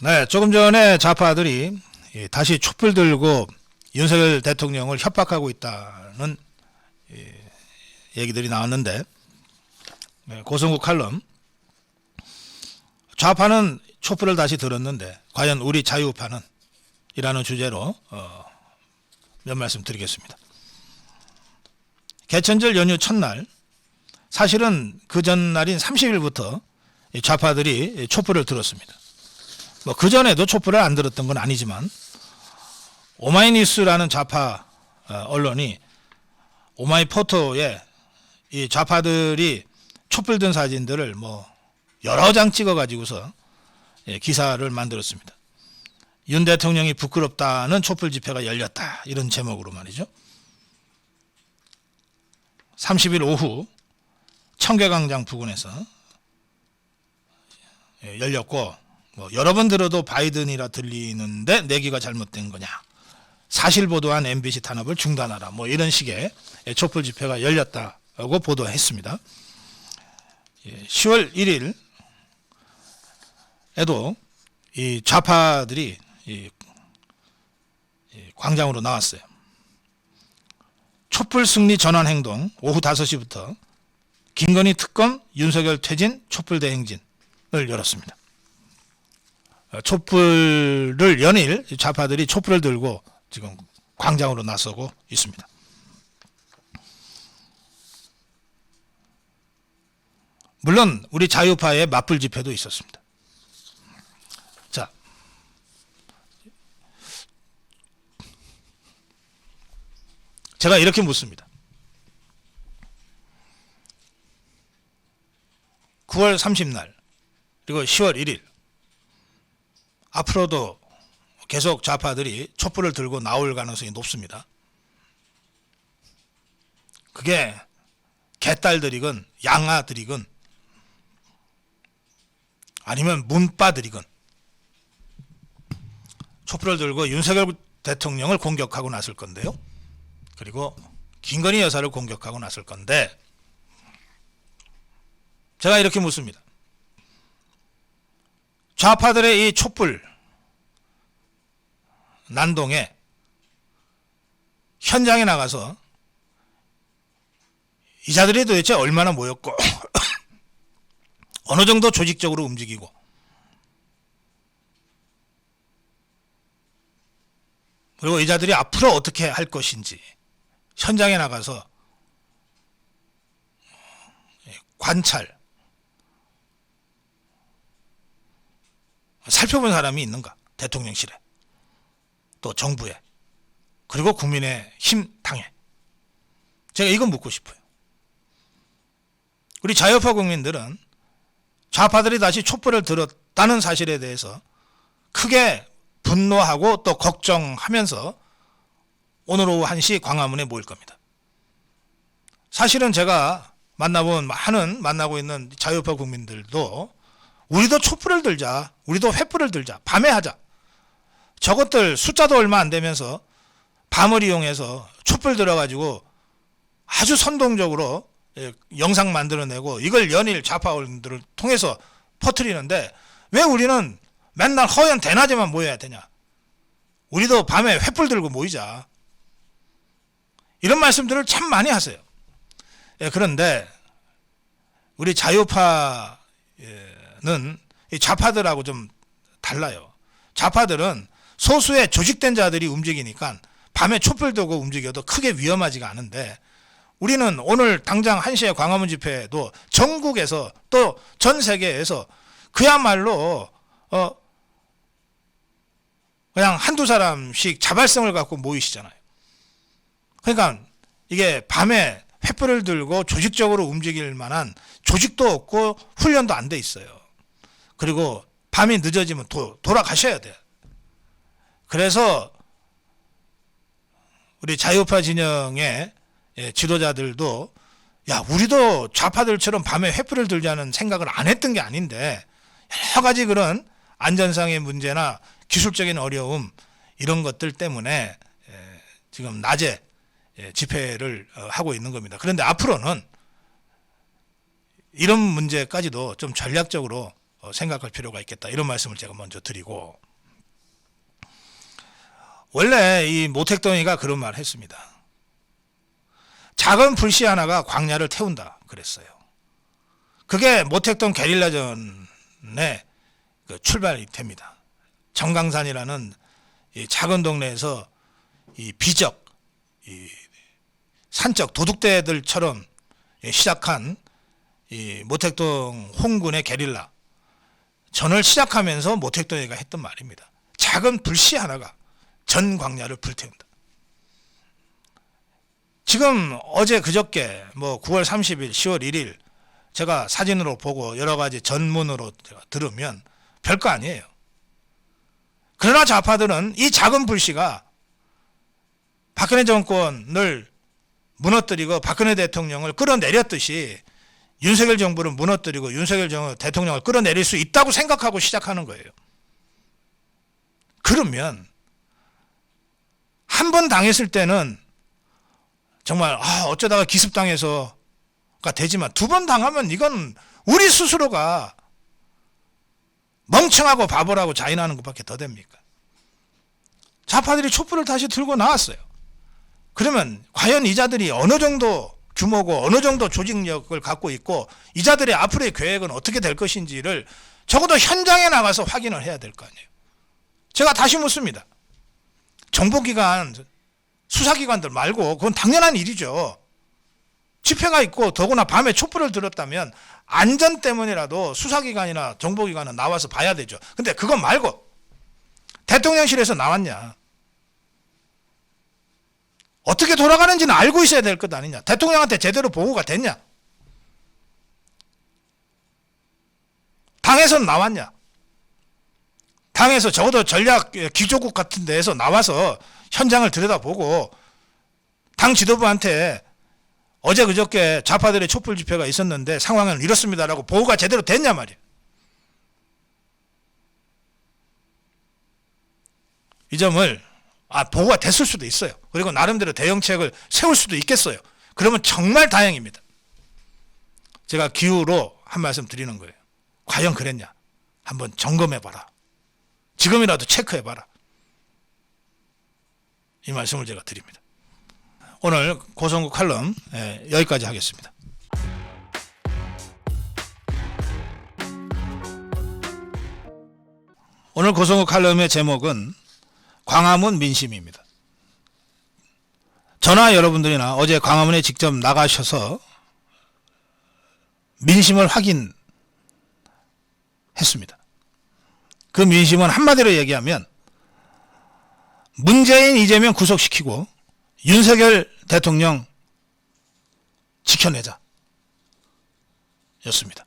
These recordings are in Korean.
네, 조금 전에 좌파들이 다시 촛불 들고 윤석열 대통령을 협박하고 있다는 얘기들이 나왔는데, 고성국 칼럼, 좌파는 촛불을 다시 들었는데 과연 우리 자유파는? 이라는 주제로 몇 말씀 드리겠습니다. 개천절 연휴 첫날, 사실은 그 전날인 30일부터 좌파들이 촛불을 들었습니다. 뭐 그전에도 촛불을 안 들었던 건 아니지만, 오마이뉴스라는 좌파 언론이 오마이포토에 이 좌파들이 촛불 든 사진들을 뭐 여러 장 찍어 가지고서 기사를 만들었습니다. 윤 대통령이 부끄럽다는 촛불 집회가 열렸다, 이런 제목으로 말이죠. 30일 오후 청계광장 부근에서 열렸고, 뭐 여러 번 들어도 바이든이라 들리는데 내 귀가 잘못된 거냐, 사실 보도한 MBC 탄압을 중단하라, 뭐 이런 식의 촛불 집회가 열렸다고 보도했습니다. 10월 1일에도 이 좌파들이 이 광장으로 나왔어요. 촛불 승리 전환 행동, 오후 5시부터 김건희 특검, 윤석열 퇴진 촛불 대행진을 열었습니다. 촛불을 연일 좌파들이 촛불을 들고 지금 광장으로 나서고 있습니다. 물론 우리 자유파의 맞불 집회도 있었습니다. 자, 제가 이렇게 묻습니다. 9월 30날 그리고 10월 1일 앞으로도 계속 좌파들이 촛불을 들고 나올 가능성이 높습니다. 그게 개딸들이건 양아들이건 아니면 문빠들이건 촛불을 들고 윤석열 대통령을 공격하고 나설 건데요. 그리고 김건희 여사를 공격하고 나설 건데, 제가 이렇게 묻습니다. 좌파들의 이 촛불 난동에 현장에 나가서 이 자들이 도대체 얼마나 모였고 어느 정도 조직적으로 움직이고, 그리고 이 자들이 앞으로 어떻게 할 것인지 현장에 나가서 관찰, 살펴본 사람이 있는가? 대통령실에, 또 정부에, 그리고 국민의힘 당에. 제가 이건 묻고 싶어요. 우리 자유파 국민들은 좌파들이 다시 촛불을 들었다는 사실에 대해서 크게 분노하고 또 걱정하면서 오늘 오후 1시 광화문에 모일 겁니다. 사실은 제가 만나고 있는 자유파 국민들도 우리도 촛불을 들자, 우리도 횃불을 들자, 밤에 하자. 저것들 숫자도 얼마 안 되면서 밤을 이용해서 촛불 들어가지고 아주 선동적으로 영상 만들어내고 이걸 연일 좌파 언론들을 통해서 퍼뜨리는데, 왜 우리는 맨날 허연 대낮에만 모여야 되냐? 우리도 밤에 횃불 들고 모이자. 이런 말씀들을 참 많이 하세요. 그런데 우리 자유파는 좌파들하고 좀 달라요. 좌파들은 소수의 조직된 자들이 움직이니까 밤에 촛불 들고 움직여도 크게 위험하지가 않은데, 우리는 오늘 당장 1시에 광화문 집회도 전국에서 또 전 세계에서 그야말로 그냥 한두 사람씩 자발성을 갖고 모이시잖아요. 그러니까 이게 밤에 횃불을 들고 조직적으로 움직일 만한 조직도 없고 훈련도 안 돼 있어요. 그리고 밤이 늦어지면 돌아가셔야 돼요. 그래서 우리 자유파 진영의 지도자들도, 야, 우리도 좌파들처럼 밤에 횃불을 들자는 생각을 안 했던 게 아닌데, 여러 가지 그런 안전상의 문제나 기술적인 어려움, 이런 것들 때문에 지금 낮에 집회를 하고 있는 겁니다. 그런데 앞으로는 이런 문제까지도 좀 전략적으로 생각할 필요가 있겠다. 이런 말씀을 제가 먼저 드리고, 원래 이 모택동이가 그런 말을 했습니다. 작은 불씨 하나가 광야를 태운다 그랬어요. 그게 모택동 게릴라전의 그 출발이 됩니다. 정강산이라는 이 작은 동네에서 이 비적, 이 산적 도둑대들처럼 시작한 이 모택동 홍군의 게릴라 전을 시작하면서 모택동이가 했던 말입니다. 작은 불씨 하나가 전 광야를 불태운다. 지금 어제 그저께 뭐 9월 30일, 10월 1일 제가 사진으로 보고 여러 가지 전문으로 들으면 별거 아니에요. 그러나 좌파들은 이 작은 불씨가 박근혜 정권을 무너뜨리고 박근혜 대통령을 끌어내렸듯이 윤석열 정부를 무너뜨리고 윤석열 대통령을 끌어내릴 수 있다고 생각하고 시작하는 거예요. 그러면 한 번 당했을 때는 정말 어쩌다가 기습당해서가 되지만 두 번 당하면 이건 우리 스스로가 멍청하고 바보라고 자인하는 것밖에 더 됩니까? 좌파들이 촛불을 다시 들고 나왔어요. 그러면 과연 이자들이 어느 정도 규모고 어느 정도 조직력을 갖고 있고 이자들의 앞으로의 계획은 어떻게 될 것인지를 적어도 현장에 나가서 확인을 해야 될 거 아니에요. 제가 다시 묻습니다. 정보기관, 수사기관들 말고 그건 당연한 일이죠. 집회가 있고 더구나 밤에 촛불을 들었다면 안전 때문이라도 수사기관이나 정보기관은 나와서 봐야 되죠. 근데 그거 말고 대통령실에서 나왔냐? 어떻게 돌아가는지는 알고 있어야 될 것 아니냐? 대통령한테 제대로 보고가 됐냐? 당에서 나왔냐? 당에서 적어도 전략 기조국 같은 데에서 나와서 현장을 들여다보고 당 지도부한테 어제 그저께 좌파들의 촛불 집회가 있었는데 상황은 이렇습니다라고 보고가 제대로 됐냐 말이에요. 이 점을 보고가 됐을 수도 있어요. 그리고 나름대로 대응책을 세울 수도 있겠어요. 그러면 정말 다행입니다. 제가 기후로 한 말씀 드리는 거예요. 과연 그랬냐? 한번 점검해봐라. 지금이라도 체크해봐라. 이 말씀을 제가 드립니다. 오늘 고성국 칼럼 여기까지 하겠습니다. 오늘 고성국 칼럼의 제목은 광화문 민심입니다. 저나 여러분들이나 어제 광화문에 직접 나가셔서 민심을 확인했습니다. 그 민심은 한마디로 얘기하면 문재인, 이재명 구속시키고 윤석열 대통령 지켜내자 였습니다.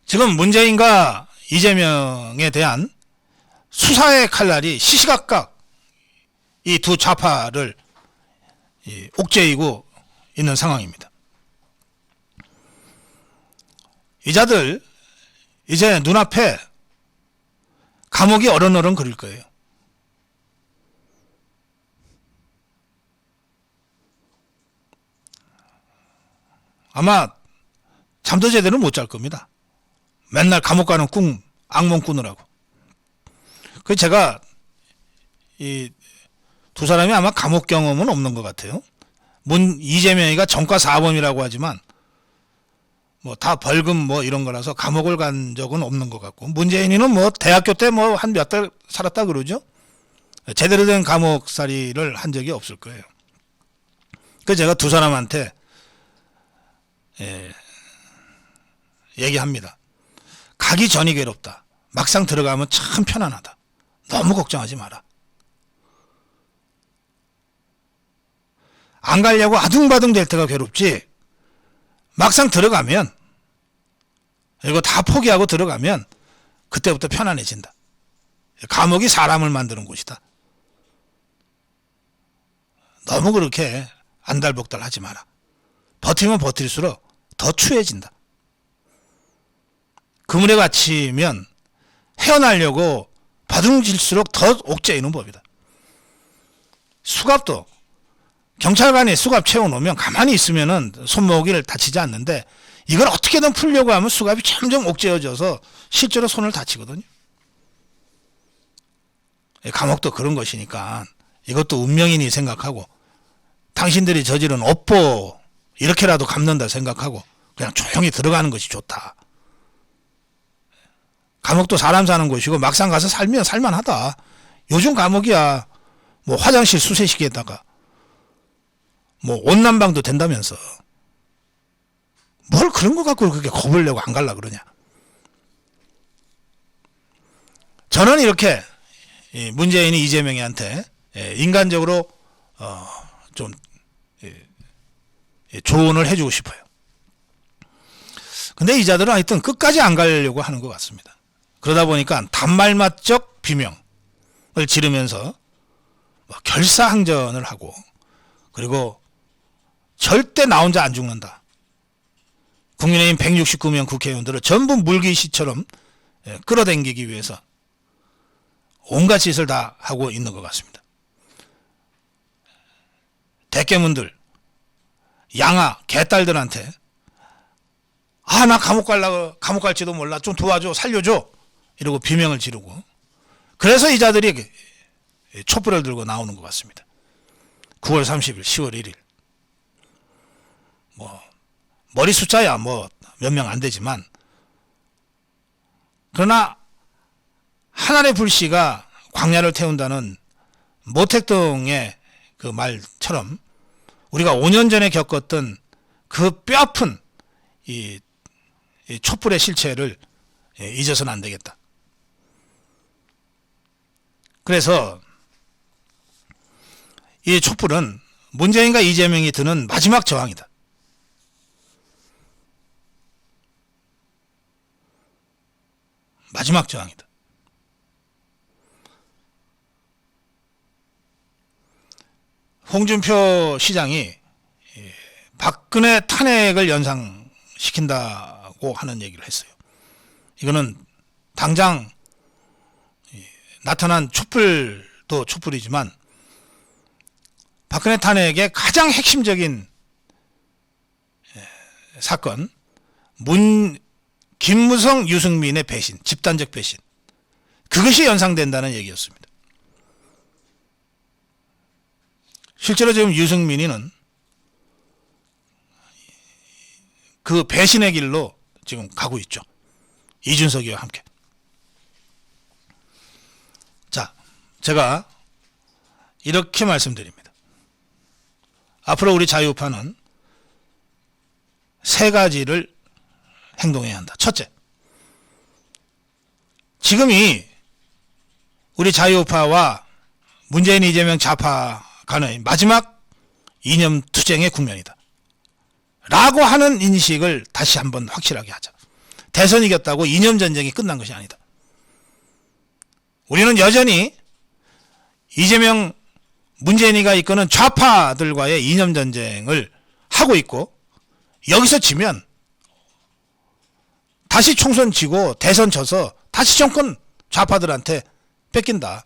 지금 문재인과 이재명에 대한 수사의 칼날이 시시각각 이 두 좌파를 옥죄이고 있는 상황입니다. 이자들 이제 눈앞에 감옥이 어른어른 그릴 거예요. 아마 잠도 제대로 못 잘 겁니다. 맨날 감옥 가는 꿈, 악몽 꾸느라고. 그 제가 이 두 사람이 아마 감옥 경험은 없는 것 같아요. 이재명이가 전과 4범이라고 하지만 뭐 다 벌금 뭐 이런 거라서 감옥을 간 적은 없는 것 같고, 문재인이는 뭐 대학교 때 뭐 한 몇 달 살았다 그러죠. 제대로 된 감옥살이를 한 적이 없을 거예요. 그래서 제가 두 사람한테 얘기합니다. 가기 전이 괴롭다. 막상 들어가면 참 편안하다. 너무 걱정하지 마라. 안 가려고 아둥바둥 될 때가 괴롭지, 막상 들어가면, 이거 다 포기하고 들어가면 그때부터 편안해진다. 감옥이 사람을 만드는 곳이다. 너무 그렇게 안달복달 하지 마라. 버티면 버틸수록 더 추해진다. 그물에 갇히면 헤어나려고 바둥질수록 더 옥죄이는 법이다. 수갑도 경찰관이 수갑 채워놓으면 가만히 있으면은 손목을 다치지 않는데, 이걸 어떻게든 풀려고 하면 수갑이 점점 옥죄어져서 실제로 손을 다치거든요. 감옥도 그런 것이니까 이것도 운명이니 생각하고 당신들이 저지른 업보 이렇게라도 갚는다 생각하고 그냥 조용히 들어가는 것이 좋다. 감옥도 사람 사는 곳이고 막상 가서 살면 살만하다. 요즘 감옥이야 뭐 화장실 수세식에다가 뭐 온난방도 된다면서 뭘 그런 거 갖고 그렇게 겁을 내고 안 갈라 그러냐. 저는 이렇게 문재인이 이재명이한테 인간적으로 좀 조언을 해주고 싶어요. 근데 이 자들은 하여튼 끝까지 안 가려고 하는 것 같습니다. 그러다 보니까 단말맛적 비명을 지르면서 결사항전을 하고 그리고 절대 나 혼자 안 죽는다. 국민의힘 169명 국회의원들을 전부 물귀시처럼 끌어당기기 위해서 온갖 짓을 다 하고 있는 것 같습니다. 대깨문들, 양아, 개딸들한테 나 감옥 갈지도 몰라. 좀 도와줘, 살려줘. 이러고 비명을 지르고 그래서 이 자들이 촛불을 들고 나오는 것 같습니다. 9월 30일, 10월 1일. 머리 숫자야 몇 명 안 되지만 그러나 하늘의 불씨가 광야를 태운다는 모택동의 그 말처럼 우리가 5년 전에 겪었던 그 뼈아픈 이 촛불의 실체를 잊어서는 안 되겠다. 그래서 이 촛불은 문재인과 이재명이 드는 마지막 저항이다. 마지막 저항이다. 홍준표 시장이 박근혜 탄핵을 연상시킨다고 하는 얘기를 했어요. 이거는 당장 나타난 촛불도 촛불이지만 박근혜 탄핵의 가장 핵심적인 사건 김무성, 유승민의 배신, 집단적 배신 그것이 연상된다는 얘기였습니다. 실제로 지금 유승민이는 그 배신의 길로 지금 가고 있죠. 이준석이와 함께. 자, 제가 이렇게 말씀드립니다. 앞으로 우리 자유우파는 세 가지를 행동해야 한다. 첫째, 지금이 우리 자유우파와 문재인, 이재명 좌파 간의 마지막 이념 투쟁의 국면이다. 라고 하는 인식을 다시 한번 확실하게 하자. 대선 이겼다고 이념 전쟁이 끝난 것이 아니다. 우리는 여전히 이재명, 문재인이가 이끄는 좌파들과의 이념 전쟁을 하고 있고 여기서 지면 다시 총선 지고 대선 져서 다시 정권 좌파들한테 뺏긴다.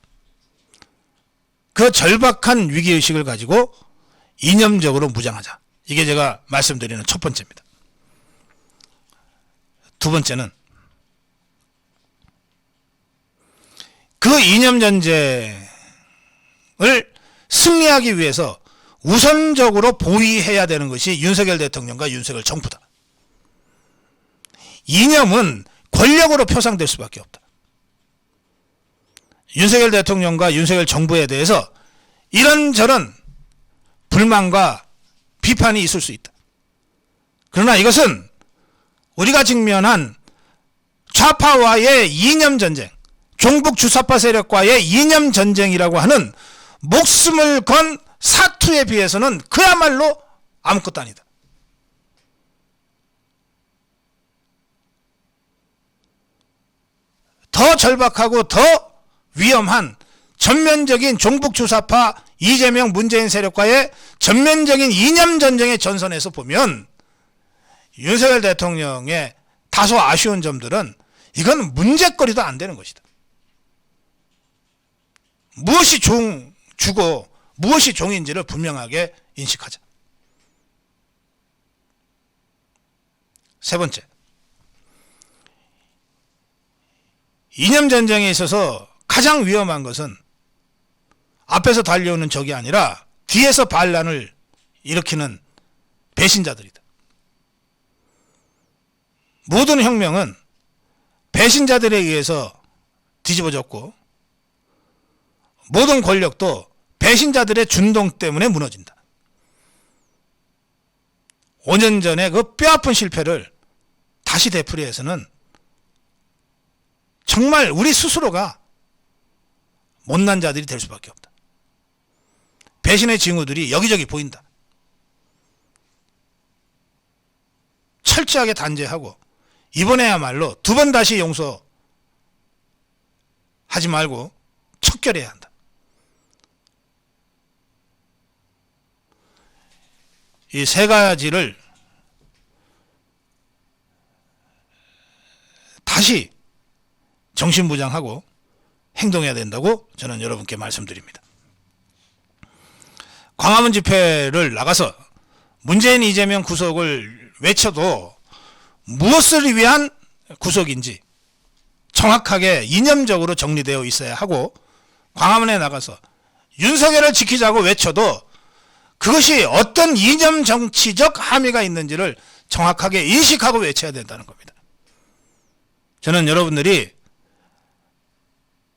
그 절박한 위기의식을 가지고 이념적으로 무장하자. 이게 제가 말씀드리는 첫 번째입니다. 두 번째는 그 이념 전쟁을 승리하기 위해서 우선적으로 보위해야 되는 것이 윤석열 대통령과 윤석열 정부다. 이념은 권력으로 표상될 수밖에 없다. 윤석열 대통령과 윤석열 정부에 대해서 이런저런 불만과 비판이 있을 수 있다. 그러나 이것은 우리가 직면한 좌파와의 이념 전쟁, 종북 주사파 세력과의 이념 전쟁이라고 하는 목숨을 건 사투에 비해서는 그야말로 아무것도 아니다. 더 절박하고 더 위험한 전면적인 종북 주사파 이재명 문재인 세력과의 전면적인 이념 전쟁의 전선에서 보면 윤석열 대통령의 다소 아쉬운 점들은 이건 문제거리도 안 되는 것이다. 무엇이 주고 무엇이 종인지를 분명하게 인식하자. 세 번째, 이념 전쟁에 있어서 가장 위험한 것은 앞에서 달려오는 적이 아니라 뒤에서 반란을 일으키는 배신자들이다. 모든 혁명은 배신자들에 의해서 뒤집어졌고 모든 권력도 배신자들의 준동 때문에 무너진다. 5년 전에 그 뼈아픈 실패를 다시 되풀이해서는 정말 우리 스스로가 못난 자들이 될 수밖에 없다. 배신의 징후들이 여기저기 보인다. 철저하게 단죄하고 이번에야말로 두 번 다시 용서하지 말고 척결해야 한다. 이 세 가지를 다시 정신부장하고 행동해야 된다고 저는 여러분께 말씀드립니다. 광화문 집회를 나가서 문재인 이재명 구속을 외쳐도 무엇을 위한 구속인지 정확하게 이념적으로 정리되어 있어야 하고, 광화문에 나가서 윤석열을 지키자고 외쳐도 그것이 어떤 이념 정치적 함의가 있는지를 정확하게 인식하고 외쳐야 된다는 겁니다. 저는 여러분들이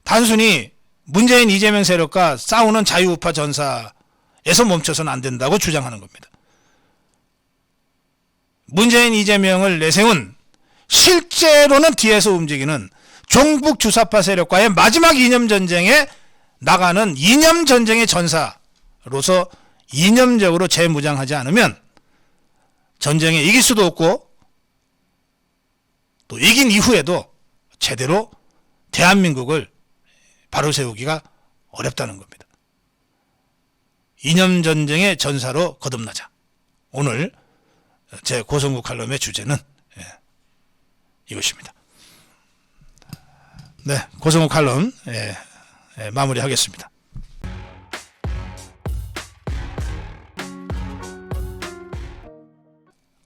단순히 문재인 이재명 세력과 싸우는 자유우파 전사에서 멈춰서는 안 된다고 주장하는 겁니다. 문재인 이재명을 내세운 실제로는 뒤에서 움직이는 종북 주사파 세력과의 마지막 이념 전쟁에 나가는 이념 전쟁의 전사로서 이념적으로 재무장하지 않으면 전쟁에 이길 수도 없고 또 이긴 이후에도 제대로 대한민국을 바로 세우기가 어렵다는 겁니다. 이념 전쟁의 전사로 거듭나자. 오늘 제 고성국 칼럼의 주제는 이것입니다. 네, 고성국 칼럼 마무리하겠습니다.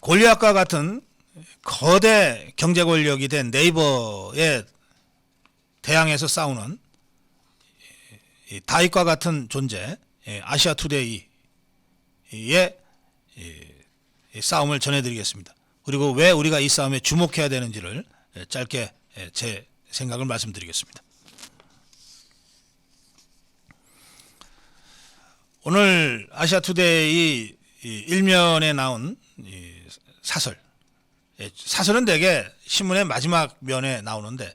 골리앗과 같은 거대 경제 권력이 된 네이버에 대항해서 싸우는 다윗과 같은 존재 아시아투데이의 싸움을 전해드리겠습니다. 그리고 왜 우리가 이 싸움에 주목해야 되는지를 짧게 제 생각을 말씀드리겠습니다. 오늘 아시아투데이 일면에 나온 사설은 대개 신문의 마지막 면에 나오는데,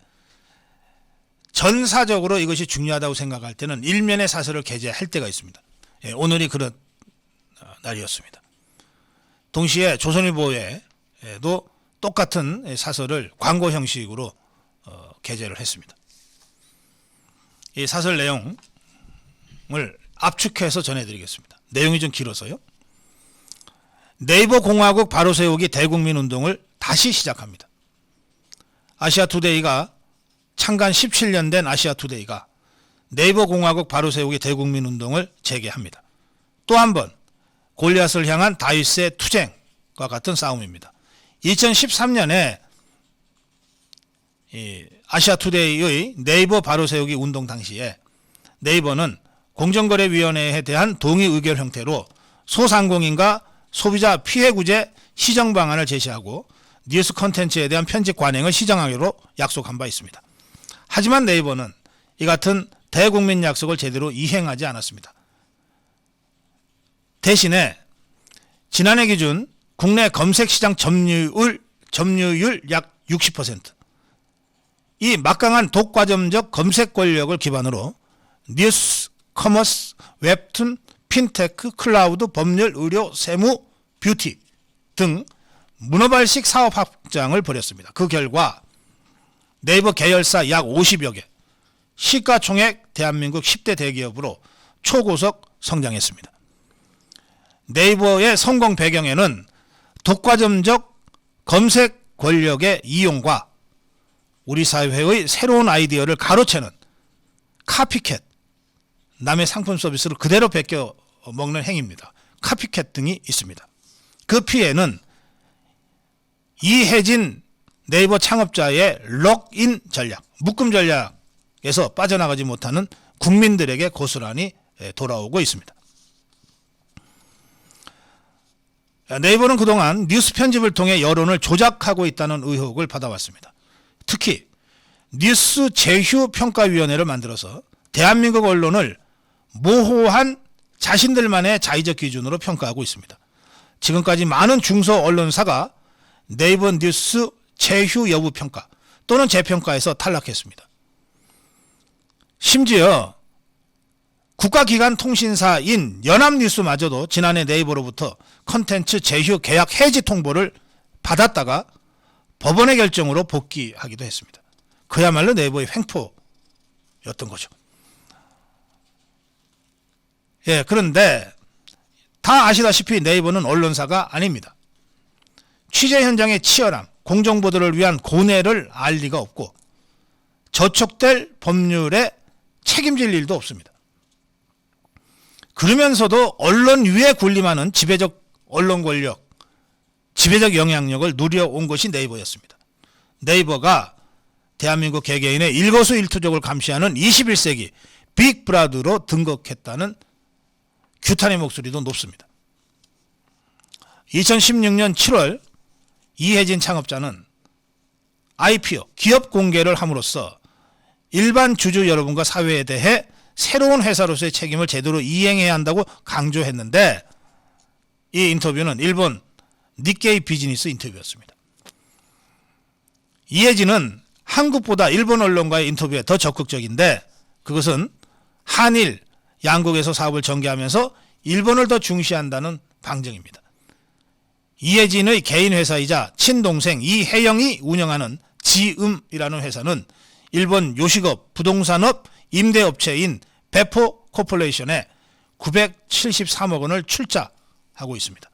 전사적으로 이것이 중요하다고 생각할 때는 일면의 사설을 게재할 때가 있습니다. 오늘이 그런 날이었습니다. 동시에 조선일보에도 똑같은 사설을 광고 형식으로 게재를 했습니다. 이 사설 내용을 압축해서 전해드리겠습니다. 내용이 좀 길어서요. 네이버 공화국 바로 세우기 대국민 운동을 다시 시작합니다. 아시아투데이가 창간 17년 된 아시아투데이가 네이버 공화국 바로 세우기 대국민 운동을 재개합니다. 또 한 번 골리앗을 향한 다윗의 투쟁과 같은 싸움입니다. 2013년에 아시아투데이의 네이버 바로 세우기 운동 당시에 네이버는 공정거래위원회에 대한 동의 의결 형태로 소상공인과 소비자 피해구제 시정 방안을 제시하고 뉴스 콘텐츠에 대한 편집 관행을 시정하기로 약속한 바 있습니다. 하지만 네이버는 이 같은 대국민 약속을 제대로 이행하지 않았습니다. 대신에 지난해 기준 국내 검색 시장 점유율 약 60%, 이 막강한 독과점적 검색 권력을 기반으로 뉴스, 커머스, 웹툰, 핀테크, 클라우드, 법률, 의료, 세무, 뷰티 등 문어발식 사업 확장을 벌였습니다. 그 결과 네이버 계열사 약 50여 개, 시가총액 대한민국 10대 대기업으로 초고속 성장했습니다. 네이버의 성공 배경에는 독과점적 검색 권력의 이용과 우리 사회의 새로운 아이디어를 가로채는 카피캣, 남의 상품 서비스를 그대로 베껴 먹는 행위입니다. 카피캣 등이 있습니다. 그 피해는 이혜진 네이버 창업자의 록인 전략, 묶음 전략에서 빠져나가지 못하는 국민들에게 고스란히 돌아오고 있습니다. 네이버는 그동안 뉴스 편집을 통해 여론을 조작하고 있다는 의혹을 받아왔습니다. 특히 뉴스 제휴평가위원회를 만들어서 대한민국 언론을 모호한 자신들만의 자의적 기준으로 평가하고 있습니다. 지금까지 많은 중소 언론사가 네이버 뉴스 제휴 여부 평가 또는 재평가에서 탈락했습니다. 심지어 국가기관 통신사인 연합뉴스마저도 지난해 네이버로부터 컨텐츠 제휴 계약 해지 통보를 받았다가 법원의 결정으로 복귀하기도 했습니다. 그야말로 네이버의 횡포였던 거죠. 그런데 다 아시다시피 네이버는 언론사가 아닙니다. 취재 현장의 치열함, 공정보도를 위한 고뇌를 알 리가 없고 저촉될 법률에 책임질 일도 없습니다. 그러면서도 언론 위에 군림하는 지배적 언론 권력, 지배적 영향력을 누려온 것이 네이버였습니다. 네이버가 대한민국 개개인의 일거수일투족을 감시하는 21세기 빅브라더로 등극했다는 규탄의 목소리도 높습니다. 2016년 7월 이혜진 창업자는 IPO, 기업 공개를 함으로써 일반 주주 여러분과 사회에 대해 새로운 회사로서의 책임을 제대로 이행해야 한다고 강조했는데 이 인터뷰는 일본 니케이 비즈니스 인터뷰였습니다. 이혜진은 한국보다 일본 언론과의 인터뷰에 더 적극적인데 그것은 한일 양국에서 사업을 전개하면서 일본을 더 중시한다는 방증입니다. 이혜진의 개인 회사이자 친동생 이혜영이 운영하는 지음이라는 회사는 일본 요식업, 부동산업, 임대업체인 베포 코퍼레이션에 973억 원을 출자하고 있습니다.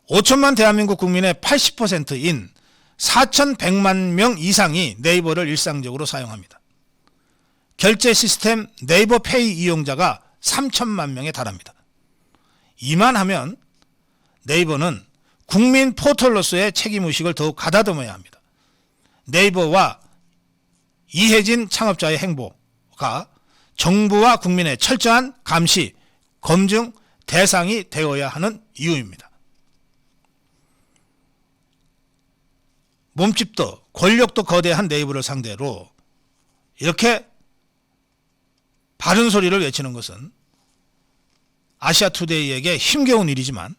5천만 대한민국 국민의 80%인 4,100만 명 이상이 네이버를 일상적으로 사용합니다. 결제 시스템 네이버 페이 이용자가 3천만 명에 달합니다. 이만하면 네이버는 국민 포털로서의 책임의식을 더욱 가다듬어야 합니다. 네이버와 이혜진 창업자의 행보가 정부와 국민의 철저한 감시, 검증 대상이 되어야 하는 이유입니다. 몸집도 권력도 거대한 네이버를 상대로 이렇게 바른 소리를 외치는 것은 아시아투데이에게 힘겨운 일이지만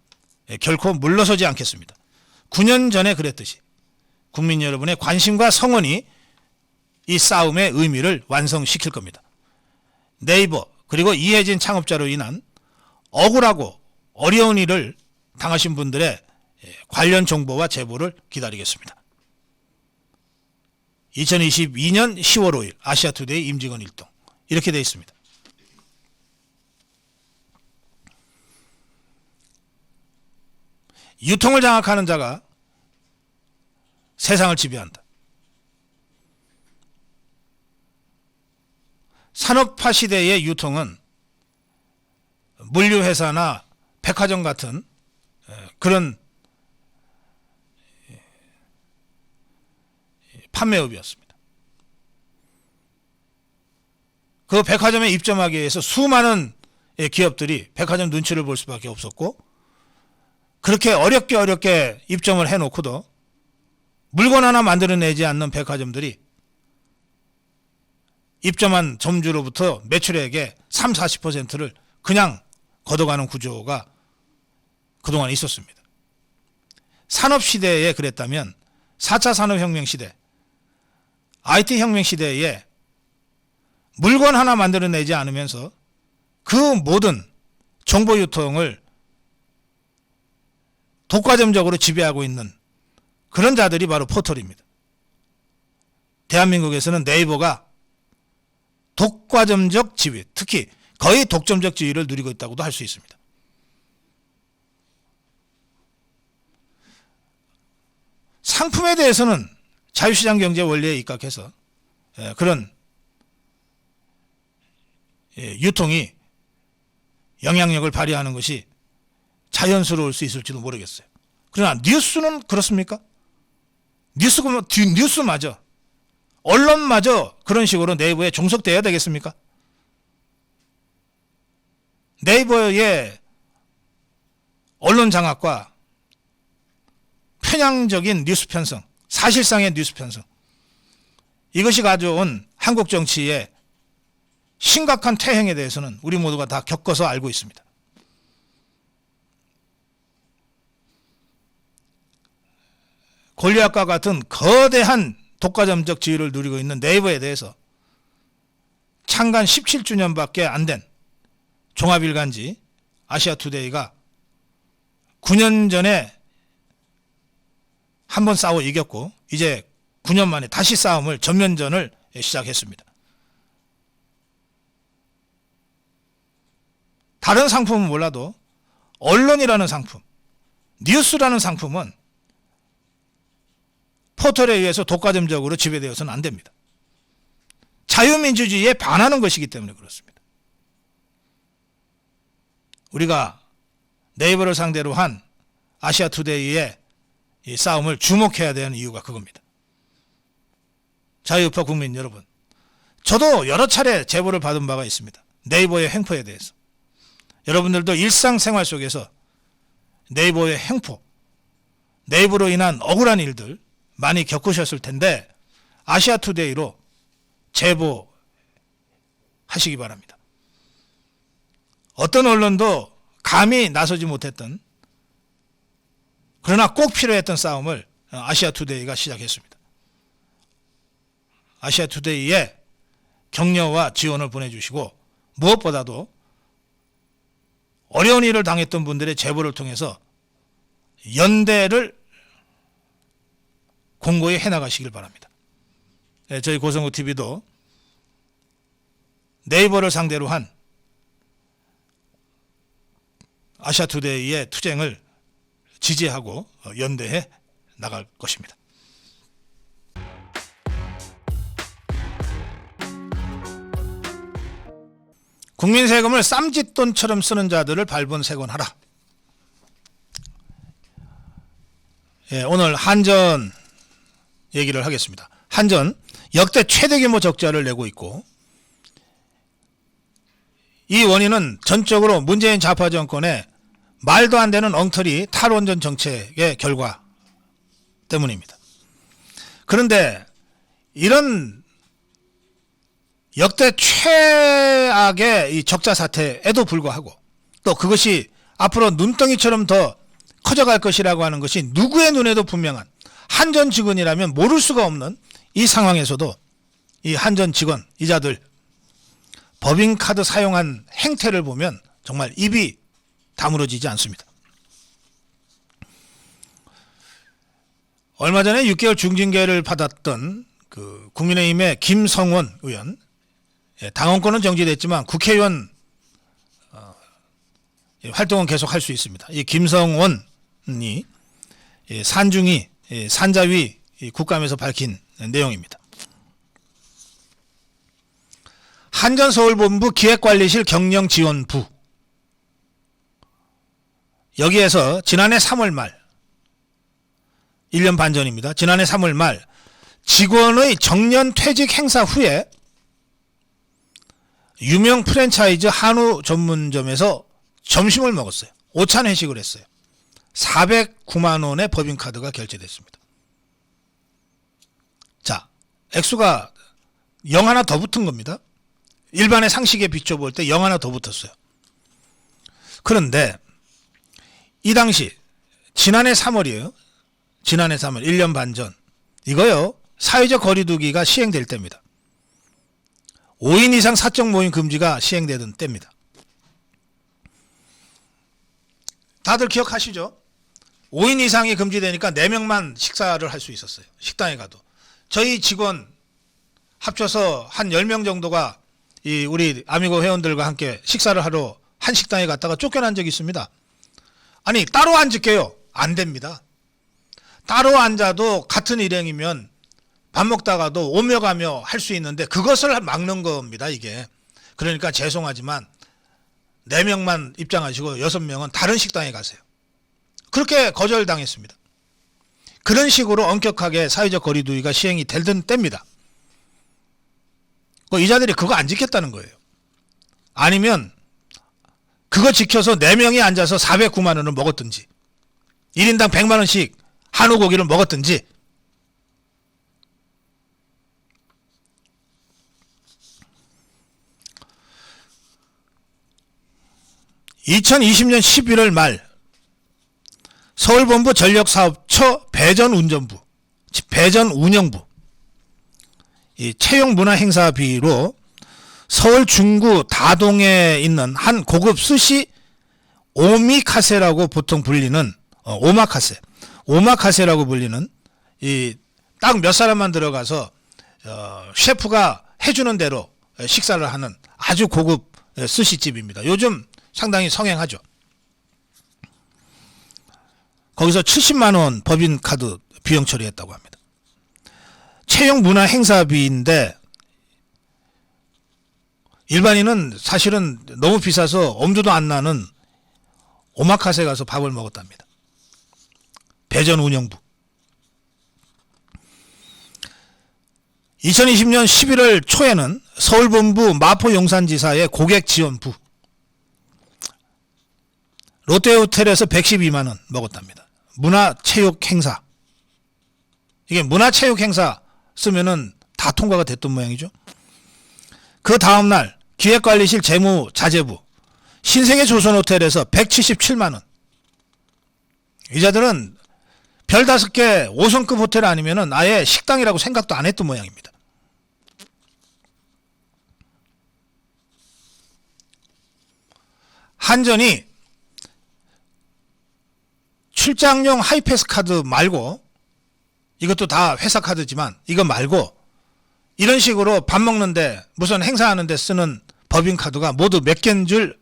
결코 물러서지 않겠습니다. 9년 전에 그랬듯이 국민 여러분의 관심과 성원이 이 싸움의 의미를 완성시킬 겁니다. 네이버 그리고 이혜진 창업자로 인한 억울하고 어려운 일을 당하신 분들의 관련 정보와 제보를 기다리겠습니다. 2022년 10월 5일 아시아투데이 임직원 일동 이렇게 되어 있습니다. 유통을 장악하는 자가 세상을 지배한다. 산업화 시대의 유통은 물류회사나 백화점 같은 그런 판매업이었습니다. 그 백화점에 입점하기 위해서 수많은 기업들이 백화점 눈치를 볼 수밖에 없었고 그렇게 어렵게 입점을 해놓고도 물건 하나 만들어내지 않는 백화점들이 입점한 점주로부터 매출액의 30-40%를 그냥 걷어가는 구조가 그동안 있었습니다. 산업시대에 그랬다면 4차 산업혁명 시대, IT 혁명 시대에 물건 하나 만들어내지 않으면서 그 모든 정보 유통을 독과점적으로 지배하고 있는 그런 자들이 바로 포털입니다. 대한민국에서는 네이버가 독과점적 지위, 특히 거의 독점적 지위를 누리고 있다고도 할 수 있습니다. 상품에 대해서는 자유시장 경제 원리에 입각해서 그런 유통이 영향력을 발휘하는 것이 자연스러울 수 있을지도 모르겠어요. 그러나 뉴스는 그렇습니까? 뉴스마저, 언론마저 그런 식으로 네이버에 종속돼야 되겠습니까? 네이버의 언론 장악과 편향적인 뉴스 편성, 사실상의 뉴스 편성, 이것이 가져온 한국 정치의 심각한 퇴행에 대해서는 우리 모두가 다 겪어서 알고 있습니다. 골리앗과 같은 거대한 독과점적 지위를 누리고 있는 네이버에 대해서 창간 17주년밖에 안 된 종합일간지 아시아투데이가 9년 전에 한번 싸워 이겼고 이제 9년 만에 다시 싸움을 전면전을 시작했습니다. 다른 상품은 몰라도 언론이라는 상품, 뉴스라는 상품은 포털에 의해서 독과점적으로 지배되어서는 안 됩니다. 자유민주주의에 반하는 것이기 때문에 그렇습니다. 우리가 네이버를 상대로 한 아시아투데이의 이 싸움을 주목해야 되는 이유가 그겁니다. 자유우파 국민 여러분, 저도 여러 차례 제보를 받은 바가 있습니다. 네이버의 횡포에 대해서. 여러분들도 일상생활 속에서 네이버의 횡포, 네이버로 인한 억울한 일들 많이 겪으셨을 텐데 아시아투데이로 제보하시기 바랍니다. 어떤 언론도 감히 나서지 못했던, 그러나 꼭 필요했던 싸움을 아시아투데이가 시작했습니다. 아시아투데이에 격려와 지원을 보내주시고 무엇보다도 어려운 일을 당했던 분들의 제보를 통해서 연대를 공고히 해나가시길 바랍니다. 네, 저희 고성구TV도 네이버를 상대로 한 아시아투데이의 투쟁을 지지하고 연대해 나갈 것입니다. 국민 세금을 쌈짓돈처럼 쓰는 자들을 발본색원하라. 예, 오늘 한전 얘기를 하겠습니다. 한전 역대 최대 규모 적자를 내고 있고 이 원인은 전적으로 문재인 좌파 정권의 말도 안 되는 엉터리 탈원전 정책의 결과 때문입니다. 그런데 이런 역대 최악의 이 적자 사태에도 불구하고 또 그것이 앞으로 눈덩이처럼 더 커져갈 것이라고 하는 것이 누구의 눈에도 분명한, 한전 직원이라면 모를 수가 없는 이 상황에서도 이 한전 직원, 이자들 법인카드 사용한 행태를 보면 정말 입이 다물어지지 않습니다. 얼마 전에 6개월 중징계를 받았던 그 국민의힘의 김성원 의원, 당원권은 정지됐지만 국회의원 활동은 계속 할 수 있습니다. 이 김성원이 산중이 산자위 국감에서 밝힌 내용입니다. 한전서울본부 기획관리실 경영지원부, 여기에서 지난해 3월 말, 1년 반 전입니다. 지난해 3월 말 직원의 정년 퇴직 행사 후에 유명 프랜차이즈 한우 전문점에서 점심을 먹었어요. 오찬 회식을 했어요. 409만 원의 법인카드가 결제됐습니다. 자, 액수가 0 하나 더 붙은 겁니다. 일반의 상식에 비춰볼 때 0 하나 더 붙었어요. 그런데 이 당시 지난해 3월이에요. 지난해 3월, 1년 반 전. 이거요, 사회적 거리두기가 시행될 때입니다. 5인 이상 사적 모임 금지가 시행되던 때입니다. 다들 기억하시죠? 5인 이상이 금지되니까 4명만 식사를 할 수 있었어요. 식당에 가도. 저희 직원 합쳐서 한 10명 정도가 이 우리 아미고 회원들과 함께 식사를 하러 한 식당에 갔다가 쫓겨난 적이 있습니다. 아니, 따로 앉을게요. 안 됩니다. 따로 앉아도 같은 일행이면 밥 먹다가도 오며 가며 할 수 있는데 그것을 막는 겁니다, 이게. 그러니까 죄송하지만 4명만 입장하시고 6명은 다른 식당에 가세요. 그렇게 거절당했습니다. 그런 식으로 엄격하게 사회적 거리두기가 시행이 되던 때입니다. 이자들이 그거 안 지켰다는 거예요. 아니면 그거 지켜서 4명이 앉아서 409만 원을 먹었든지 1인당 100만 원씩 한우 고기를 먹었든지. (2020년 11월) 말 서울본부 전력사업처 배전운전부, 배전운영부 이 채용문화행사비로 서울 중구 다동에 있는 한 고급 스시 오미카세라고 보통 불리는 오마카세라고 불리는 이 딱 몇 사람만 들어가서 셰프가 해주는 대로 식사를 하는 아주 고급 스시집입니다. 요즘 상당히 성행하죠. 거기서 70만 원 법인카드 비용 처리했다고 합니다. 채용 문화 행사비인데 일반인은 사실은 너무 비싸서 엄두도 안 나는 오마카세 가서 밥을 먹었답니다. 배전운영부. 2020년 11월 초에는 서울본부 마포용산지사의 고객지원부 롯데호텔에서 112만 원 먹었답니다. 문화체육행사. 이게 문화체육행사 쓰면은 다 통과가 됐던 모양이죠. 그 다음날 기획관리실 재무자재부 신세계 조선호텔에서 177만 원. 이자들은 별 5개 5성급 호텔 아니면은 아예 식당이라고 생각도 안 했던 모양입니다. 한전이 출장용 하이패스 카드 말고, 이것도 다 회사 카드지만 이거 말고 이런 식으로 밥 먹는데 무슨 행사하는데 쓰는 법인카드가 모두 몇 개인 줄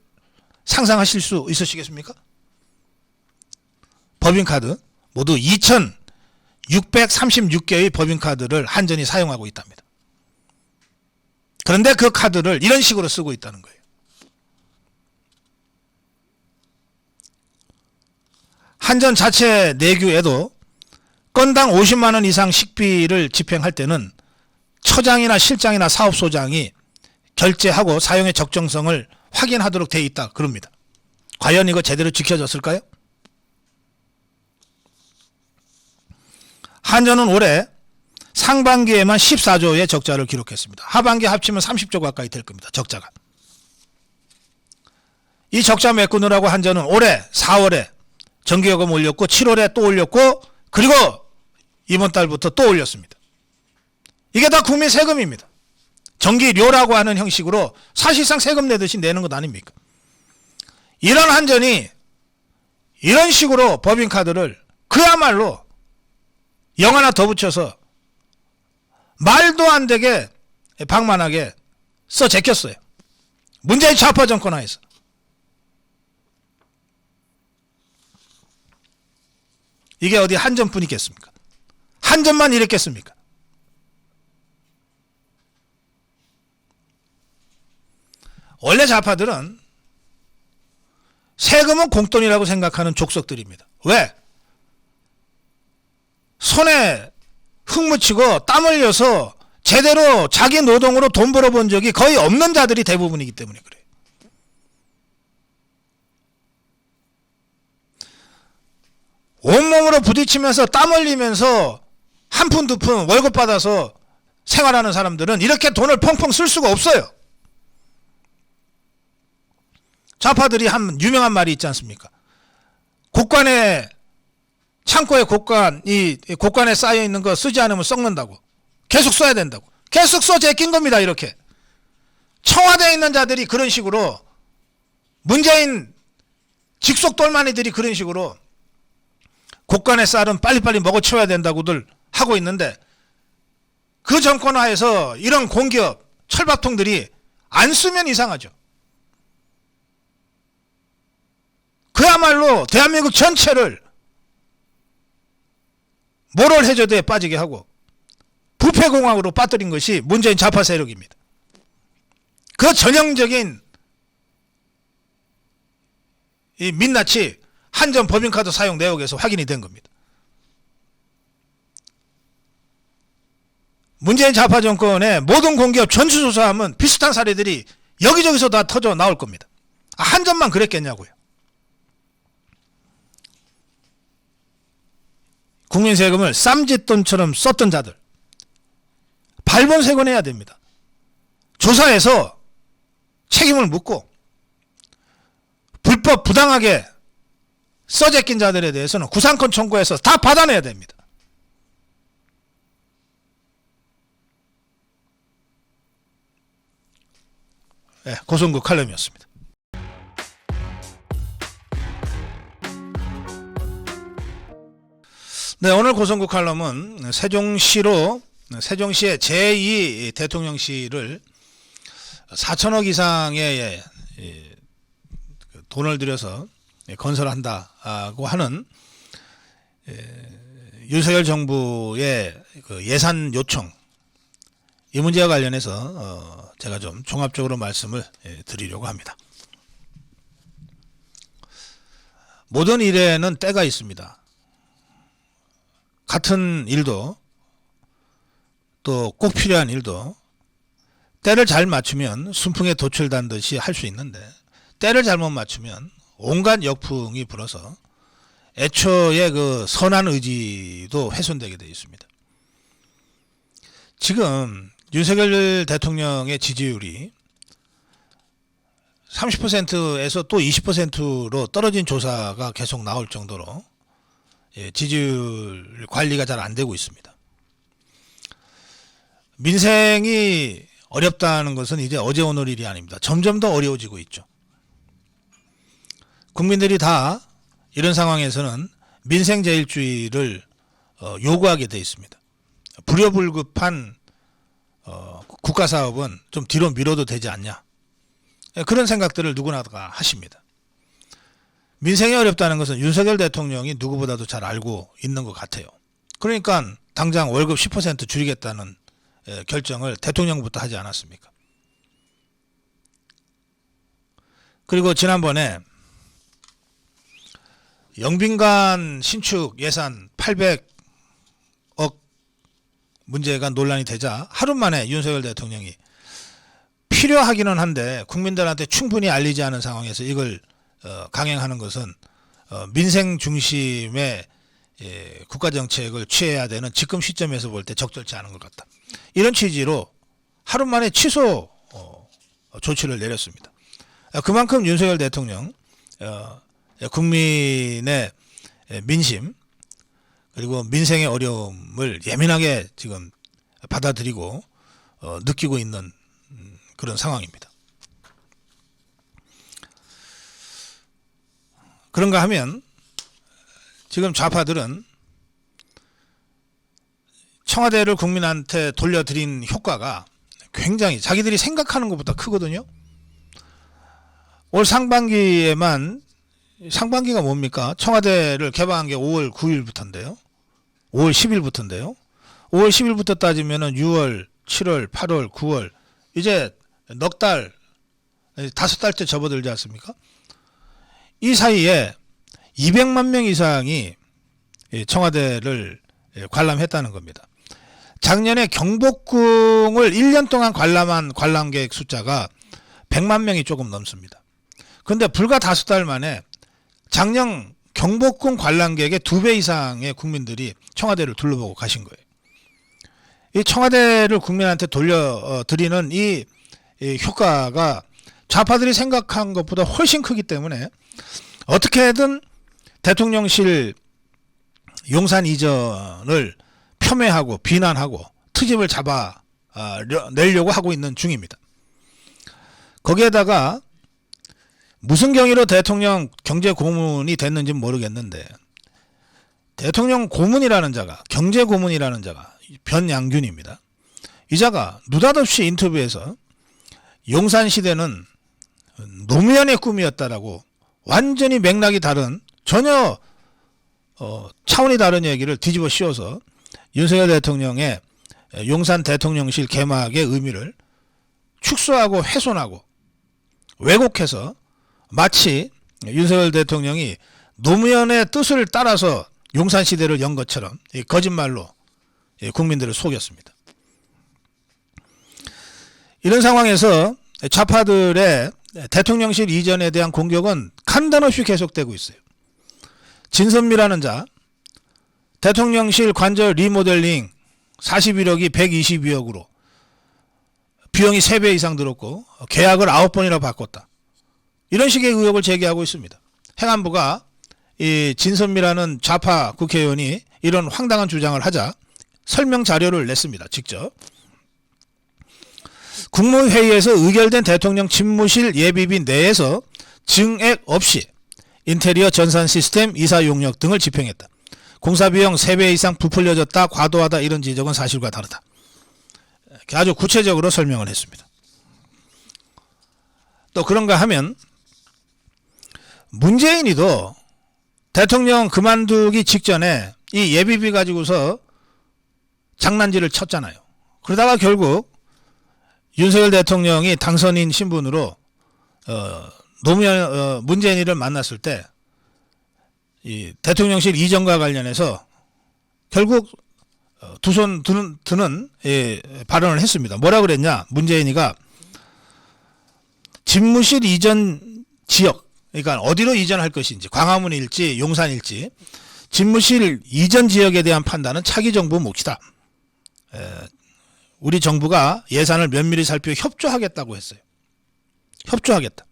상상하실 수 있으시겠습니까? 법인카드 모두 2,636개의 법인카드를 한전이 사용하고 있답니다. 그런데 그 카드를 이런 식으로 쓰고 있다는 거예요. 한전 자체 내규에도 건당 50만 원 이상 식비를 집행할 때는 처장이나 실장이나 사업소장이 결제하고 사용의 적정성을 확인하도록 되어 있다 그럽니다. 과연 이거 제대로 지켜졌을까요? 한전은 올해 상반기에만 14조의 적자를 기록했습니다. 하반기 합치면 30조 가까이 될 겁니다. 적자가. 이 적자 메꾸느라고 한전은 올해 4월에 전기요금 올렸고 7월에 또 올렸고 그리고 이번 달부터 또 올렸습니다. 이게 다 국민 세금입니다. 전기료라고 하는 형식으로 사실상 세금 내듯이 내는 것 아닙니까? 이런 한전이 이런 식으로 법인카드를 그야말로 영 하나 더 붙여서 말도 안 되게 방만하게 써 제꼈어요. 문재인 좌파 정권 하에서. 이게 어디 한전뿐이겠습니까? 한전만 이랬겠습니까? 원래 좌파들은 세금은 공돈이라고 생각하는 족속들입니다. 왜? 손에 흙 묻히고 땀 흘려서 제대로 자기 노동으로 돈 벌어본 적이 거의 없는 자들이 대부분이기 때문에 그래요. 온몸으로 부딪히면서 땀 흘리면서 한 푼 두 푼 월급 받아서 생활하는 사람들은 이렇게 돈을 펑펑 쓸 수가 없어요. 좌파들이 한 유명한 말이 있지 않습니까? 곡간에 창고에 곡간에 쌓여 있는 거 쓰지 않으면 썩는다고. 계속 써야 된다고. 계속 써 제낀 겁니다. 이렇게. 청와대에 있는 자들이 그런 식으로, 문재인 직속 똘마니들이 그런 식으로 곡간에 쌀은 빨리빨리 먹어치워야 된다고들 하고 있는데, 그 정권 하에서 이런 공기업 철밥통들이 안 쓰면 이상하죠. 그야말로 대한민국 전체를 모럴 해저드에 빠지게 하고 부패공황으로 빠뜨린 것이 문재인 좌파 세력입니다. 그 전형적인 이 민낯이 한전 법인카드 사용 내역에서 확인이 된 겁니다. 문재인 좌파 정권의 모든 공기업 전수조사하면 비슷한 사례들이 여기저기서 다 터져 나올 겁니다. 한전만 그랬겠냐고요. 국민 세금을 쌈짓돈처럼 썼던 자들 발본색원해야 됩니다. 조사해서 책임을 묻고 불법 부당하게 써제낀 자들에 대해서는 구상권 청구해서 다 받아내야 됩니다. 네, 고성국 칼럼이었습니다. 네, 오늘 고성국 칼럼은 세종시의 제2 대통령실을 4천억 이상의 돈을 들여서 건설한다고 하는 윤석열 정부의 예산 요청, 이 문제와 관련해서 제가 좀 종합적으로 말씀을 드리려고 합니다. 모든 일에는 때가 있습니다. 같은 일도 또 꼭 필요한 일도 때를 잘 맞추면 순풍에 돛을 단 듯이 할 수 있는데, 때를 잘못 맞추면 온갖 역풍이 불어서 애초에 그 선한 의지도 훼손되게 되어 있습니다. 지금 윤석열 대통령의 지지율이 30%에서 또 20%로 떨어진 조사가 계속 나올 정도로 지지율 관리가 잘 안 되고 있습니다. 민생이 어렵다는 것은 이제 어제 오늘 일이 아닙니다. 점점 더 어려워지고 있죠. 국민들이 다 이런 상황에서는 민생제일주의를 요구하게 돼 있습니다. 불효불급한 국가사업은 좀 뒤로 미뤄도 되지 않냐, 그런 생각들을 누구나 다 하십니다. 민생이 어렵다는 것은 윤석열 대통령이 누구보다도 잘 알고 있는 것 같아요. 그러니까 당장 월급 10% 줄이겠다는 결정을 대통령부터 하지 않았습니까? 그리고 지난번에 영빈관 신축 예산 800억 문제가 논란이 되자 하루 만에 윤석열 대통령이 필요하기는 한데 국민들한테 충분히 알리지 않은 상황에서 이걸 강행하는 것은 민생 중심의 국가정책을 취해야 되는 지금 시점에서 볼 때 적절치 않은 것 같다, 이런 취지로 하루 만에 취소 조치를 내렸습니다. 그만큼 윤석열 대통령 국민의 민심 그리고 민생의 어려움을 예민하게 지금 받아들이고 느끼고 있는 그런 상황입니다. 그런가 하면 지금 좌파들은 청와대를 국민한테 돌려드린 효과가 굉장히 자기들이 생각하는 것보다 크거든요. 올 상반기에만, 상반기가 뭡니까? 청와대를 개방한 게 5월 9일부터인데요. 5월 10일부터인데요. 5월 10일부터 따지면은 6월, 7월, 8월, 9월, 이제 넉 달, 5달째 접어들지 않습니까? 이 사이에 200만 명 이상이 청와대를 관람했다는 겁니다. 작년에 경복궁을 1년 동안 관람한 관람객 숫자가 100만 명이 조금 넘습니다. 그런데 불과 5달 만에 작년 경복궁 관람객의 2배 이상의 국민들이 청와대를 둘러보고 가신 거예요. 이 청와대를 국민한테 돌려드리는 이 효과가 좌파들이 생각한 것보다 훨씬 크기 때문에 어떻게든 대통령실 용산 이전을 폄훼하고 비난하고 트집을 잡아 내려고 하고 있는 중입니다. 거기에다가 무슨 경위로 대통령 경제고문이 됐는지는 모르겠는데, 대통령 고문이라는 자가, 경제고문이라는 자가 변양균입니다. 이 자가 느닷없이 인터뷰에서 용산시대는 노무현의 꿈이었다라고 완전히 맥락이 다른, 전혀 차원이 다른 얘기를 뒤집어 씌워서 윤석열 대통령의 용산 대통령실 개막의 의미를 축소하고 훼손하고 왜곡해서 마치 윤석열 대통령이 노무현의 뜻을 따라서 용산시대를 연 것처럼 거짓말로 국민들을 속였습니다. 이런 상황에서 좌파들의 대통령실 이전에 대한 공격은 간단없이 계속되고 있어요. 진선미라는 자, 대통령실 관저 리모델링 41억이 122억으로 비용이 3배 이상 들었고 계약을 9번이나 바꿨다. 이런 식의 의혹을 제기하고 있습니다. 행안부가 이 진선미라는 좌파 국회의원이 이런 황당한 주장을 하자 설명 자료를 냈습니다. 직접. 국무회의에서 의결된 대통령 집무실 예비비 내에서 증액 없이 인테리어 전산 시스템 이사 용역 등을 집행했다. 공사비용 3배 이상 부풀려졌다, 과도하다 이런 지적은 사실과 다르다. 아주 구체적으로 설명을 했습니다. 또 그런가 하면 문재인이도 대통령 그만두기 직전에 이 예비비 가지고서 장난질을 쳤잖아요. 그러다가 결국 윤석열 대통령이 당선인 신분으로 노무현 문재인이를 만났을 때 이 대통령실 이전과 관련해서 결국 두 손 드는 발언을 했습니다. 뭐라 그랬냐? 문재인이가 집무실 이전 지역, 그러니까 어디로 이전할 것인지, 광화문일지 용산일지 집무실 이전 지역에 대한 판단은 차기 정부 몫이다. 우리 정부가 예산을 면밀히 살피고 협조하겠다고 했어요. 협조하겠다.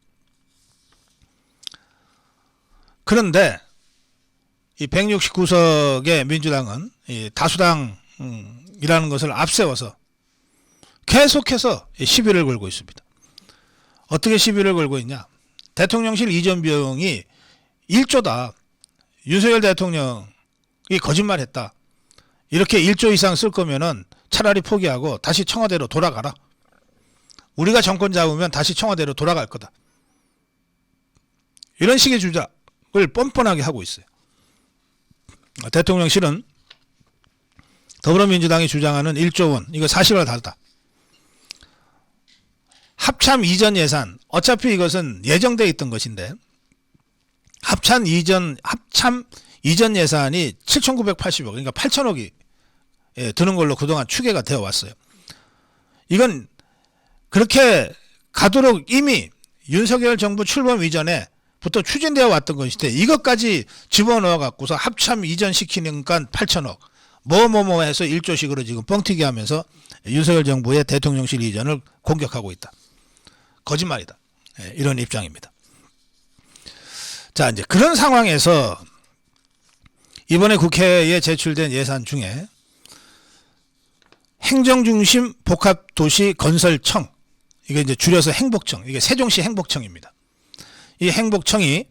그런데 이 169석의 민주당은 이 다수당이라는 것을 앞세워서 계속해서 시비를 걸고 있습니다. 어떻게 시비를 걸고 있냐? 대통령실 이전 비용이 1조다. 윤석열 대통령이 거짓말했다. 이렇게 1조 이상 쓸 거면은 차라리 포기하고 다시 청와대로 돌아가라. 우리가 정권 잡으면 다시 청와대로 돌아갈 거다. 이런 식의 주장을 뻔뻔하게 하고 있어요. 대통령실은 더불어민주당이 주장하는 1조 원, 이거 사실과 다르다. 합참 이전 예산, 어차피 이것은 예정되어 있던 것인데 합참 이전 예산이 7,980억, 그러니까 8천억이 드는 걸로 그동안 추계가 되어 왔어요. 이건 그렇게 가도록 이미 윤석열 정부 출범 이전에 부터 추진되어 왔던 것인데 이것까지 집어넣어 갖고서 합참 이전시키니까 8천억 뭐 해서 1조씩으로 지금 뻥튀기 하면서 윤석열 정부의 대통령실 이전을 공격하고 있다. 거짓말이다. 이런 입장입니다. 자, 이제 그런 상황에서 이번에 국회에 제출된 예산 중에 행정중심 복합도시건설청, 이게 이제 줄여서 행복청, 이게 세종시 행복청입니다. 이 행복청이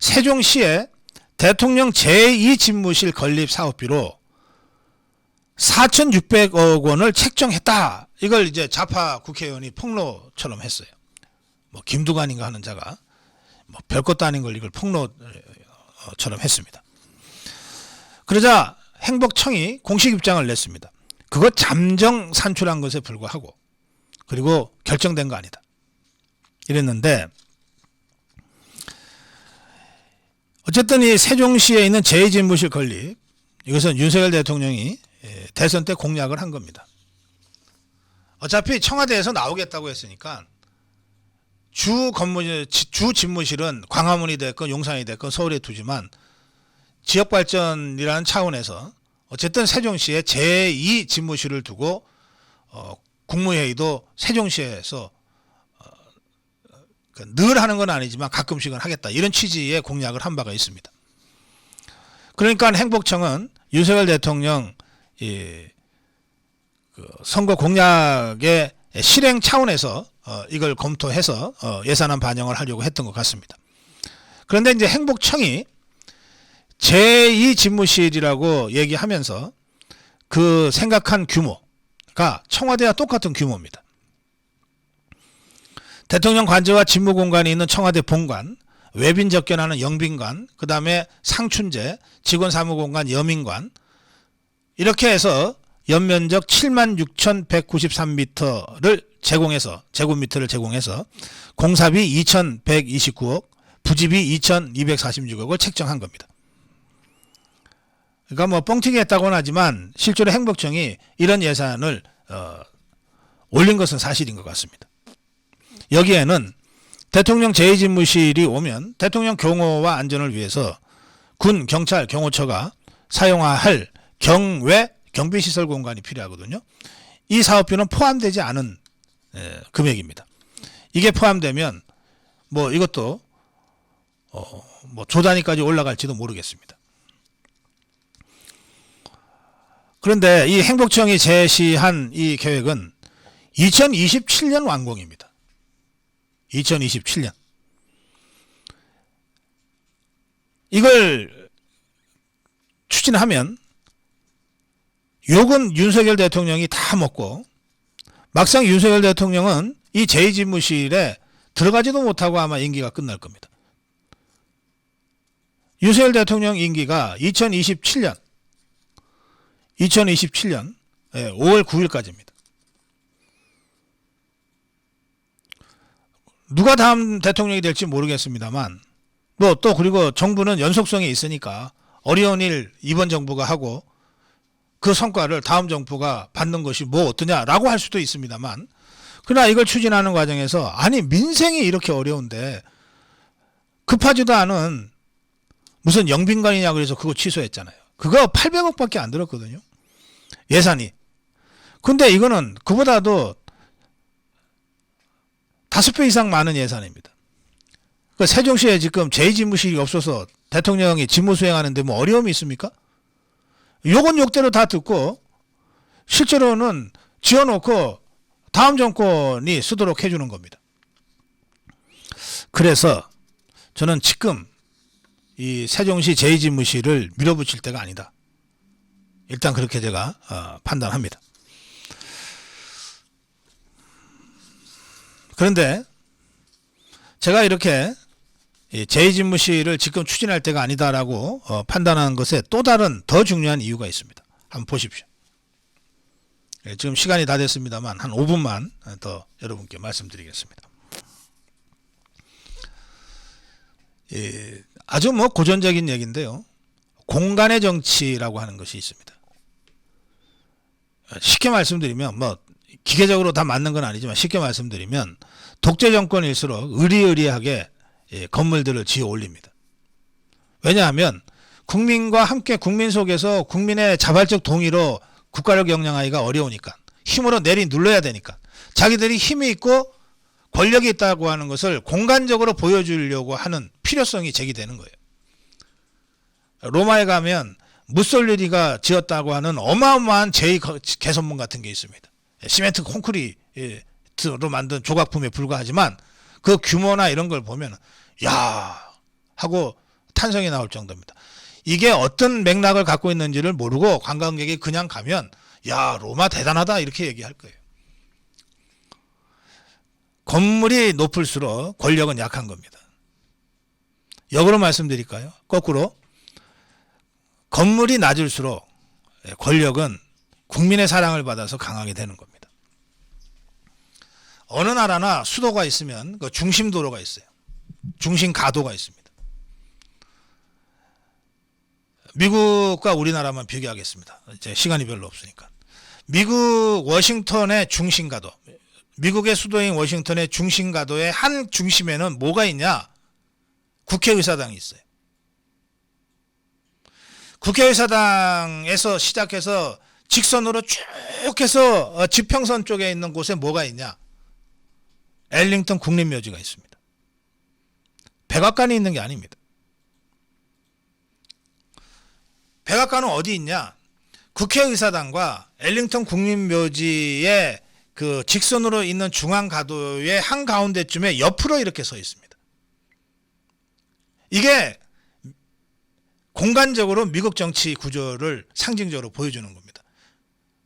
세종시에 대통령 제2집무실 건립 사업비로 4,600억 원을 책정했다. 이걸 이제 좌파 국회의원이 폭로처럼 했어요. 뭐 김두관인가 하는 자가 뭐 별것도 아닌 걸 이걸 폭로처럼 했습니다. 그러자 행복청이 공식 입장을 냈습니다. 그거 잠정 산출한 것에 불과하고 그리고 결정된 거 아니다. 이랬는데 어쨌든 이 세종시에 있는 제2집무실 건립, 이것은 윤석열 대통령이 대선 때 공약을 한 겁니다. 어차피 청와대에서 나오겠다고 했으니까 주 집무실은 광화문이 됐건 용산이 됐건 서울에 두지만 지역발전이라는 차원에서 어쨌든 세종시에 제2집무실을 두고 국무회의도 세종시에서 늘 하는 건 아니지만 가끔씩은 하겠다. 이런 취지의 공약을 한 바가 있습니다. 그러니까 행복청은 윤석열 대통령 선거 공약의 실행 차원에서 이걸 검토해서 예산안 반영을 하려고 했던 것 같습니다. 그런데 이제 행복청이 제2집무실이라고 얘기하면서 그 생각한 규모가 청와대와 똑같은 규모입니다. 대통령 관저와 집무 공간이 있는 청와대 본관, 외빈 접견하는 영빈관, 그 다음에 상춘재, 직원 사무공간 여민관, 이렇게 해서 연면적 76,193m를 제공해서 공사비 2,129억, 부집이 2,246억을 책정한 겁니다. 그러니까 뭐 뻥튀기 했다고는 하지만 실제로 행복청이 이런 예산을 올린 것은 사실인 것 같습니다. 여기에는 대통령 제2집무실이 오면 대통령 경호와 안전을 위해서 군, 경찰, 경호처가 사용할 경외 경비시설 공간이 필요하거든요. 이 사업비는 포함되지 않은 금액입니다. 이게 포함되면 뭐 이것도 뭐 조 단위까지 올라갈지도 모르겠습니다. 그런데 이 행복청이 제시한 이 계획은 2027년 완공입니다. 2027년. 이걸 추진하면 욕은 윤석열 대통령이 다 먹고 막상 윤석열 대통령은 이 제2집무실에 들어가지도 못하고 아마 임기가 끝날 겁니다. 윤석열 대통령 임기가 2027년 5월 9일까지입니다. 누가 다음 대통령이 될지 모르겠습니다만 뭐 또 그리고 정부는 연속성이 있으니까 어려운 일 이번 정부가 하고 그 성과를 다음 정부가 받는 것이 뭐 어떠냐라고 할 수도 있습니다만 그러나 이걸 추진하는 과정에서 아니 민생이 이렇게 어려운데 급하지도 않은 무슨 영빈관이냐 그래서 그거 취소했잖아요. 그거 800억밖에 안 들었거든요. 예산이. 근데 이거는 그보다도 5배 이상 많은 예산입니다. 그러니까 세종시에 지금 제2집무실이 없어서 대통령이 직무 수행하는데 뭐 어려움이 있습니까? 욕은 욕대로 다 듣고 실제로는 지어놓고 다음 정권이 쓰도록 해주는 겁니다. 그래서 저는 지금 이 세종시 제2집무실을 밀어붙일 때가 아니다. 일단 그렇게 제가 판단합니다. 그런데 제가 이렇게 제2집무실을 지금 추진할 때가 아니다라고 판단하는 것에 또 다른 더 중요한 이유가 있습니다. 한번 보십시오. 지금 시간이 다 됐습니다만 한 5분만 더 여러분께 말씀드리겠습니다. 아주 뭐 고전적인 얘기인데요. 공간의 정치라고 하는 것이 있습니다. 쉽게 말씀드리면 뭐 기계적으로 다 맞는 건 아니지만 쉽게 말씀드리면 독재 정권일수록 의리의리하게 건물들을 지어 올립니다. 왜냐하면 국민과 함께 국민 속에서 국민의 자발적 동의로 국가를 경영하기가 어려우니까 힘으로 내리 눌러야 되니까 자기들이 힘이 있고 권력이 있다고 하는 것을 공간적으로 보여주려고 하는 필요성이 제기되는 거예요. 로마에 가면 무솔리니가 지었다고 하는 어마어마한 제2개선문 같은 게 있습니다. 시멘트 콘크리트로 만든 조각품에 불과하지만 그 규모나 이런 걸 보면 야 하고 탄성이 나올 정도입니다. 이게 어떤 맥락을 갖고 있는지를 모르고 관광객이 그냥 가면 야 로마 대단하다 이렇게 얘기할 거예요. 건물이 높을수록 권력은 약한 겁니다. 역으로 말씀드릴까요? 거꾸로 건물이 낮을수록 권력은 국민의 사랑을 받아서 강하게 되는 겁니다. 어느 나라나 수도가 있으면 그 중심도로가 있어요. 중심가도가 있습니다. 미국과 우리나라만 비교하겠습니다. 이제 시간이 별로 없으니까. 미국 워싱턴의 중심가도, 미국의 수도인 워싱턴의 중심가도의 한 중심에는 뭐가 있냐? 국회의사당이 있어요. 국회의사당에서 시작해서 직선으로 쭉 해서 지평선 쪽에 있는 곳에 뭐가 있냐? 엘링턴 국립묘지가 있습니다. 백악관이 있는 게 아닙니다. 백악관은 어디 있냐? 국회의사당과 엘링턴 국립묘지의 그 직선으로 있는 중앙가도의 한가운데쯤에 옆으로 이렇게 서 있습니다. 이게 공간적으로 미국 정치 구조를 상징적으로 보여주는 겁니다.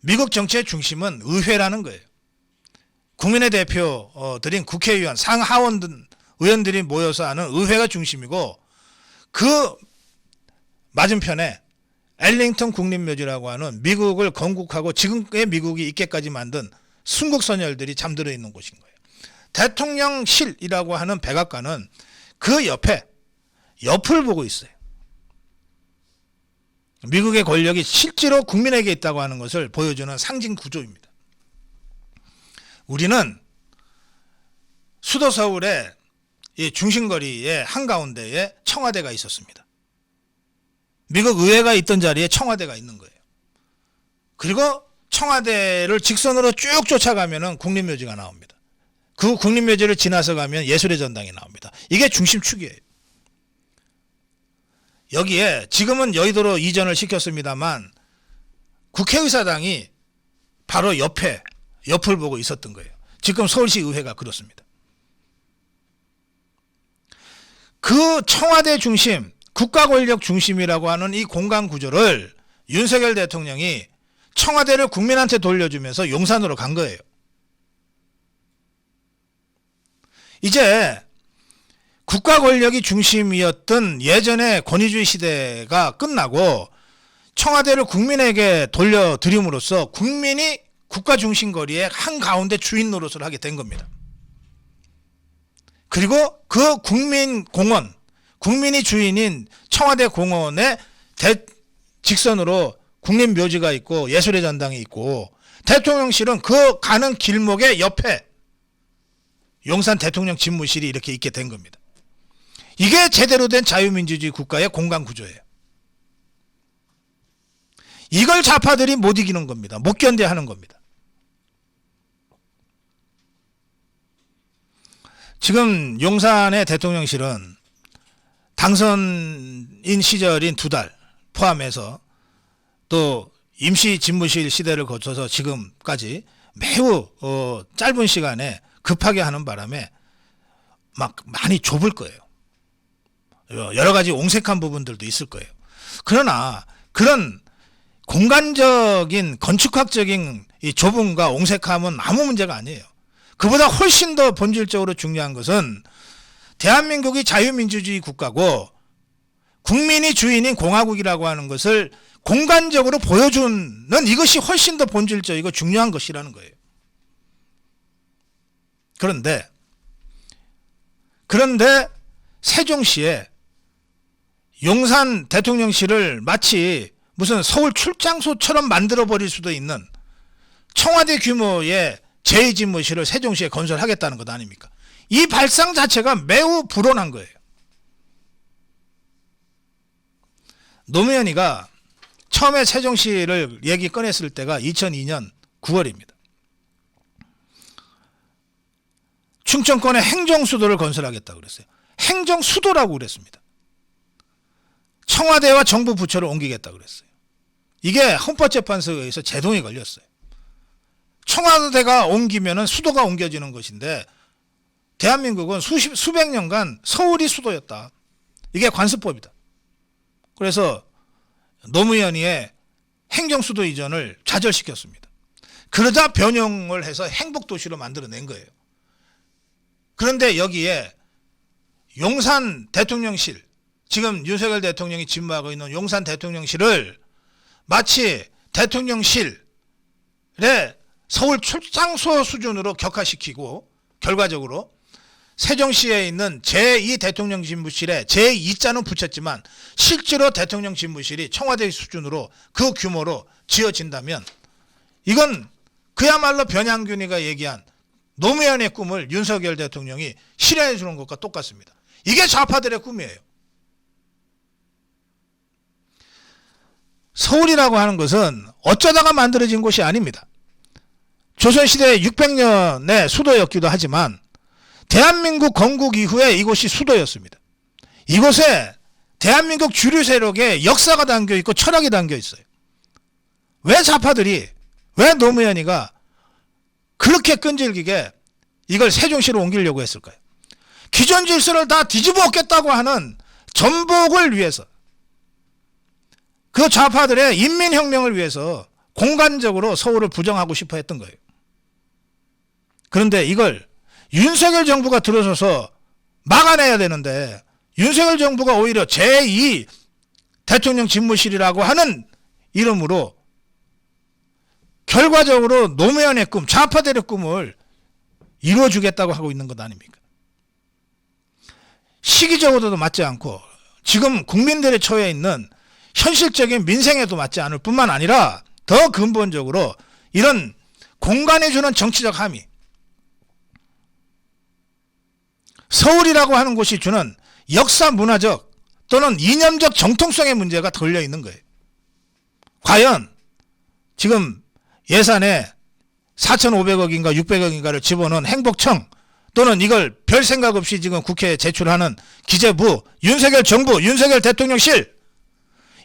미국 정치의 중심은 의회라는 거예요. 국민의 대표들인 국회의원, 상하원 의원들이 모여서 하는 의회가 중심이고 그 맞은편에 엘링턴 국립묘지라고 하는 미국을 건국하고 지금의 미국이 있게까지 만든 순국선열들이 잠들어 있는 곳인 거예요. 대통령실이라고 하는 백악관은 그 옆에 옆을 보고 있어요. 미국의 권력이 실제로 국민에게 있다고 하는 것을 보여주는 상징 구조입니다. 우리는 수도 서울의 이 중심거리의 한가운데에 청와대가 있었습니다. 미국 의회가 있던 자리에 청와대가 있는 거예요. 그리고 청와대를 직선으로 쭉 쫓아가면 국립묘지가 나옵니다. 그 국립묘지를 지나서 가면 예술의 전당이 나옵니다. 이게 중심축이에요. 여기에 지금은 여의도로 이전을 시켰습니다만 국회의사당이 바로 옆을 보고 있었던 거예요. 지금 서울시 의회가 그렇습니다. 그 청와대 중심, 국가 권력 중심이라고 하는 이 공간 구조를 윤석열 대통령이 청와대를 국민한테 돌려주면서 용산으로 간 거예요. 이제 국가 권력이 중심이었던 예전의 권위주의 시대가 끝나고 청와대를 국민에게 돌려드림으로써 국민이 국가 중심거리의 한가운데 주인 노릇을 하게 된 겁니다. 그리고 그 국민공원, 국민이 주인인 청와대 공원에 직선으로 국립묘지가 있고 예술의 전당이 있고 대통령실은 그 가는 길목의 옆에 용산 대통령 집무실이 이렇게 있게 된 겁니다. 이게 제대로 된 자유민주주의 국가의 공간 구조예요. 이걸 좌파들이 못 이기는 겁니다. 못 견뎌하는 겁니다. 지금 용산의 대통령실은 당선인 시절인 2달 포함해서 또 임시 집무실 시대를 거쳐서 지금까지 매우 짧은 시간에 급하게 하는 바람에 막 많이 좁을 거예요. 여러 가지 옹색한 부분들도 있을 거예요. 그러나 그런 공간적인 건축학적인 이 좁음과 옹색함은 아무 문제가 아니에요. 그보다 훨씬 더 본질적으로 중요한 것은 대한민국이 자유민주주의 국가고 국민이 주인인 공화국이라고 하는 것을 공간적으로 보여주는 이것이 훨씬 더 본질적이고 중요한 것이라는 거예요. 그런데 세종시에 용산 대통령실을 마치 무슨 서울 출장소처럼 만들어버릴 수도 있는 청와대 규모의 제2집무실을 세종시에 건설하겠다는 것 아닙니까? 이 발상 자체가 매우 불온한 거예요. 노무현이가 처음에 세종시를 얘기 꺼냈을 때가 2002년 9월입니다. 충청권에 행정수도를 건설하겠다고 그랬어요. 행정수도라고 그랬습니다. 청와대와 정부 부처를 옮기겠다고 그랬어요. 이게 헌법재판소에 의해서 제동이 걸렸어요. 청와대가 옮기면 수도가 옮겨지는 것인데 대한민국은 수백 년간 서울이 수도였다. 이게 관습법이다. 그래서 노무현이의 행정수도 이전을 좌절시켰습니다. 그러자 변형을 해서 행복도시로 만들어낸 거예요. 그런데 여기에 용산 대통령실, 지금 윤석열 대통령이 집무하고 있는 용산 대통령실을 마치 대통령실의 서울 출장소 수준으로 격화시키고 결과적으로 세종시에 있는 제2 대통령 집무실에 제2자는 붙였지만 실제로 대통령 집무실이 청와대 수준으로 그 규모로 지어진다면 이건 그야말로 변양균이가 얘기한 노무현의 꿈을 윤석열 대통령이 실현해 주는 것과 똑같습니다. 이게 좌파들의 꿈이에요. 서울이라고 하는 것은 어쩌다가 만들어진 곳이 아닙니다. 조선시대 600년의 수도였기도 하지만 대한민국 건국 이후에 이곳이 수도였습니다. 이곳에 대한민국 주류 세력의 역사가 담겨 있고 철학이 담겨 있어요. 왜 좌파들이, 왜 노무현이가 그렇게 끈질기게 이걸 세종시로 옮기려고 했을까요? 기존 질서를 다 뒤집어 엎겠다고 하는 전복을 위해서, 그 좌파들의 인민혁명을 위해서 공간적으로 서울을 부정하고 싶어 했던 거예요. 그런데 이걸 윤석열 정부가 들어서서 막아내야 되는데 윤석열 정부가 오히려 제2 대통령 집무실이라고 하는 이름으로 결과적으로 노무현의 꿈, 좌파들의 꿈을 이루어주겠다고 하고 있는 것 아닙니까? 시기적으로도 맞지 않고 지금 국민들의 처해 있는 현실적인 민생에도 맞지 않을 뿐만 아니라 더 근본적으로 이런 공간에 주는 정치적 함의, 서울이라고 하는 곳이 주는 역사 문화적 또는 이념적 정통성의 문제가 걸려 있는 거예요. 과연 지금 예산에 4,500억인가 600억인가를 집어넣은 행복청 또는 이걸 별 생각 없이 지금 국회에 제출하는 기재부, 윤석열 정부, 윤석열 대통령실,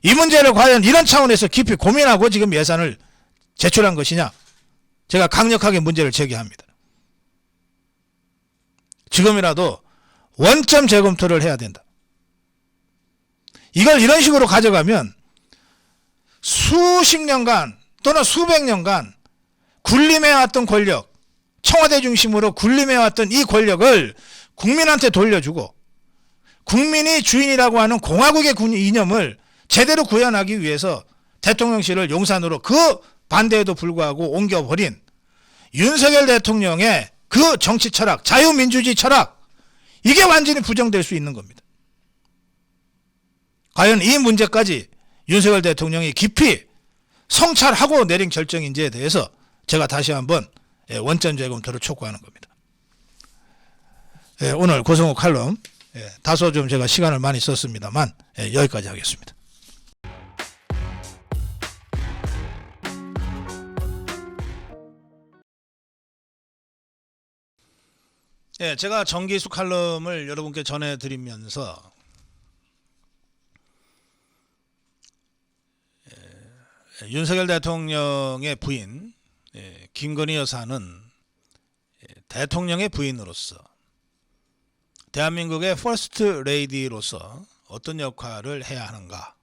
이 문제를 과연 이런 차원에서 깊이 고민하고 지금 예산을 제출한 것이냐, 제가 강력하게 문제를 제기합니다. 지금이라도 원점 재검토를 해야 된다. 이걸 이런 식으로 가져가면 수십 년간 또는 수백 년간 군림해왔던 권력, 청와대 중심으로 군림해왔던 이 권력을 국민한테 돌려주고 국민이 주인이라고 하는 공화국의 이념을 제대로 구현하기 위해서 대통령실을 용산으로 그 반대에도 불구하고 옮겨버린 윤석열 대통령의 그 정치 철학, 자유민주주의 철학, 이게 완전히 부정될 수 있는 겁니다. 과연 이 문제까지 윤석열 대통령이 깊이 성찰하고 내린 결정인지에 대해서 제가 다시 한번 원점 재검토를 촉구하는 겁니다. 오늘 고성욱 칼럼 다소 좀 제가 시간을 많이 썼습니다만 여기까지 하겠습니다. 제가 정기수 칼럼을 여러분께 전해드리면서 윤석열 대통령의 부인 김건희 여사는 대통령의 부인으로서 대한민국의 퍼스트 레이디로서 어떤 역할을 해야 하는가,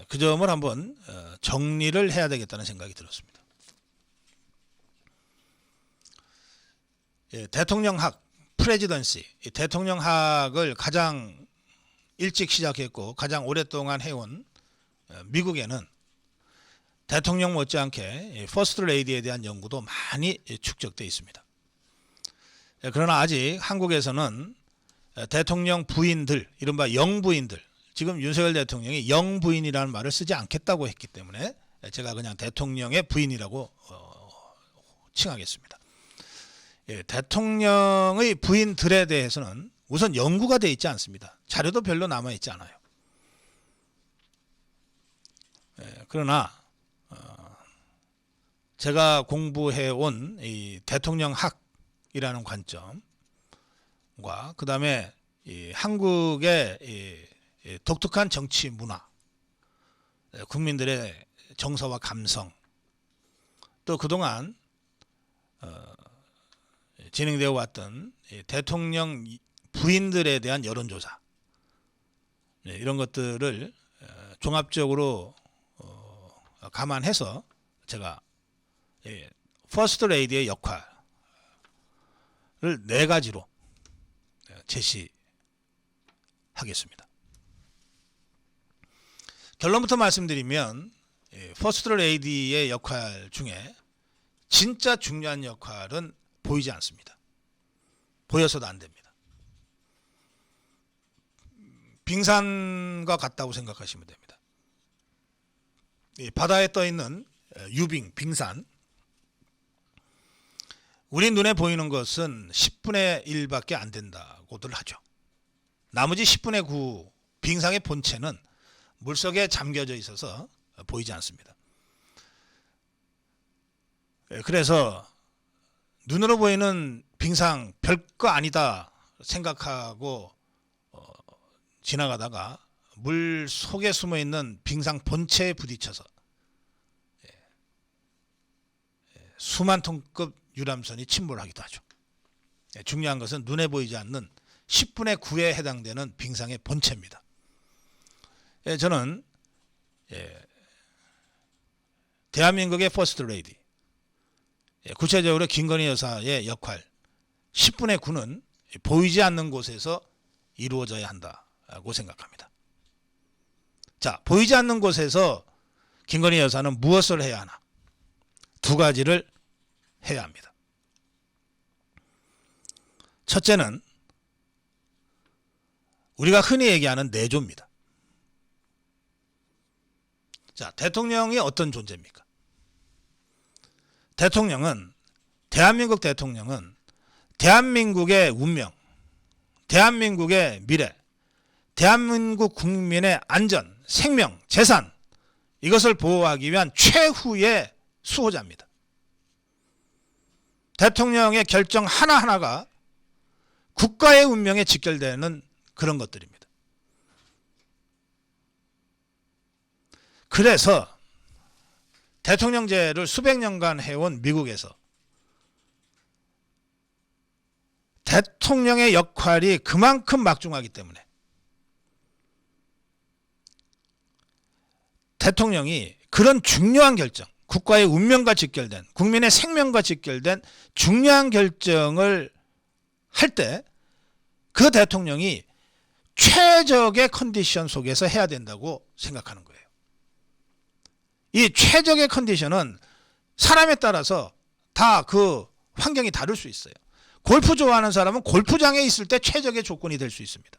그 점을 한번 정리를 해야 되겠다는 생각이 들었습니다. 대통령학, 프레지던시, 대통령학을 가장 일찍 시작했고 가장 오랫동안 해온 미국에는 대통령 못지않게 퍼스트 레이디에 대한 연구도 많이 축적되어 있습니다. 그러나 아직 한국에서는 대통령 부인들, 이른바 영부인들, 지금 윤석열 대통령이 영부인이라는 말을 쓰지 않겠다고 했기 때문에 제가 그냥 대통령의 부인이라고 칭하겠습니다. 대통령의 부인들에 대해서는 우선 연구가 되어 있지 않습니다. 자료도 별로 남아 있지 않아요. 그러나 제가 공부해온 이 대통령학이라는 관점과 그 다음에 한국의 이 독특한 정치 문화, 국민들의 정서와 감성, 또 그동안 진행되어 왔던 대통령 부인들에 대한 여론조사, 이런 것들을 종합적으로 감안해서 제가 퍼스트 레이디의 역할을 4가지로 제시하겠습니다. 결론부터 말씀드리면 퍼스트 레이디의 역할 중에 진짜 중요한 역할은 보이지 않습니다. 보여서도 안 됩니다. 빙산과 같다고 생각하시면 됩니다. 바다에 떠 있는 유빙, 빙산, 우리 눈에 보이는 것은 10분의 1밖에 안 된다고들 하죠. 나머지 10분의 9 빙상의 본체는 물속에 잠겨져 있어서 보이지 않습니다. 그래서 눈으로 보이는 빙상 별거 아니다 생각하고 지나가다가 물 속에 숨어 있는 빙상 본체에 부딪혀서 수만 톤급 유람선이 침몰하기도 하죠. 중요한 것은 눈에 보이지 않는 10분의 9에 해당되는 빙상의 본체입니다. 저는 대한민국의 퍼스트 레이디, 구체적으로 김건희 여사의 역할 10분의 9는 보이지 않는 곳에서 이루어져야 한다고 생각합니다. 자, 보이지 않는 곳에서 김건희 여사는 무엇을 해야 하나? 2가지를 해야 합니다. 첫째는 우리가 흔히 얘기하는 내조입니다. 자, 대통령이 어떤 존재입니까? 대한민국 대통령은 대한민국의 운명, 대한민국의 미래, 대한민국 국민의 안전, 생명, 재산, 이것을 보호하기 위한 최후의 수호자입니다. 대통령의 결정 하나하나가 국가의 운명에 직결되는 그런 것들입니다. 그래서 대통령제를 수백 년간 해온 미국에서 대통령의 역할이 그만큼 막중하기 때문에 대통령이 그런 중요한 결정, 국가의 운명과 직결된, 국민의 생명과 직결된 중요한 결정을 할 때 그 대통령이 최적의 컨디션 속에서 해야 된다고 생각하는 거예요. 이 최적의 컨디션은 사람에 따라서 다 그 환경이 다를 수 있어요. 골프 좋아하는 사람은 골프장에 있을 때 최적의 조건이 될 수 있습니다.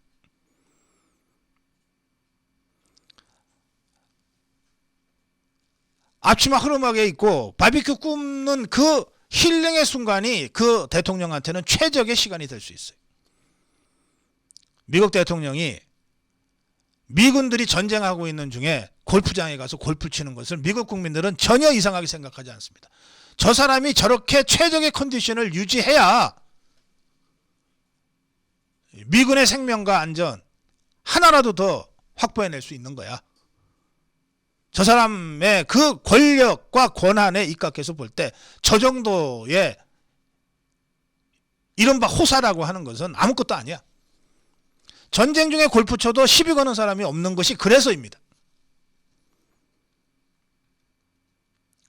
앞치마 흐름하게 입고 바비큐 굽는 그 힐링의 순간이 그 대통령한테는 최적의 시간이 될 수 있어요. 미국 대통령이 미군들이 전쟁하고 있는 중에 골프장에 가서 골프 치는 것을 미국 국민들은 전혀 이상하게 생각하지 않습니다. 저 사람이 저렇게 최적의 컨디션을 유지해야 미군의 생명과 안전 하나라도 더 확보해낼 수 있는 거야. 저 사람의 그 권력과 권한에 입각해서 볼 때 저 정도의 이른바 호사라고 하는 것은 아무것도 아니야. 전쟁 중에 골프 쳐도 시비 거는 사람이 없는 것이 그래서입니다.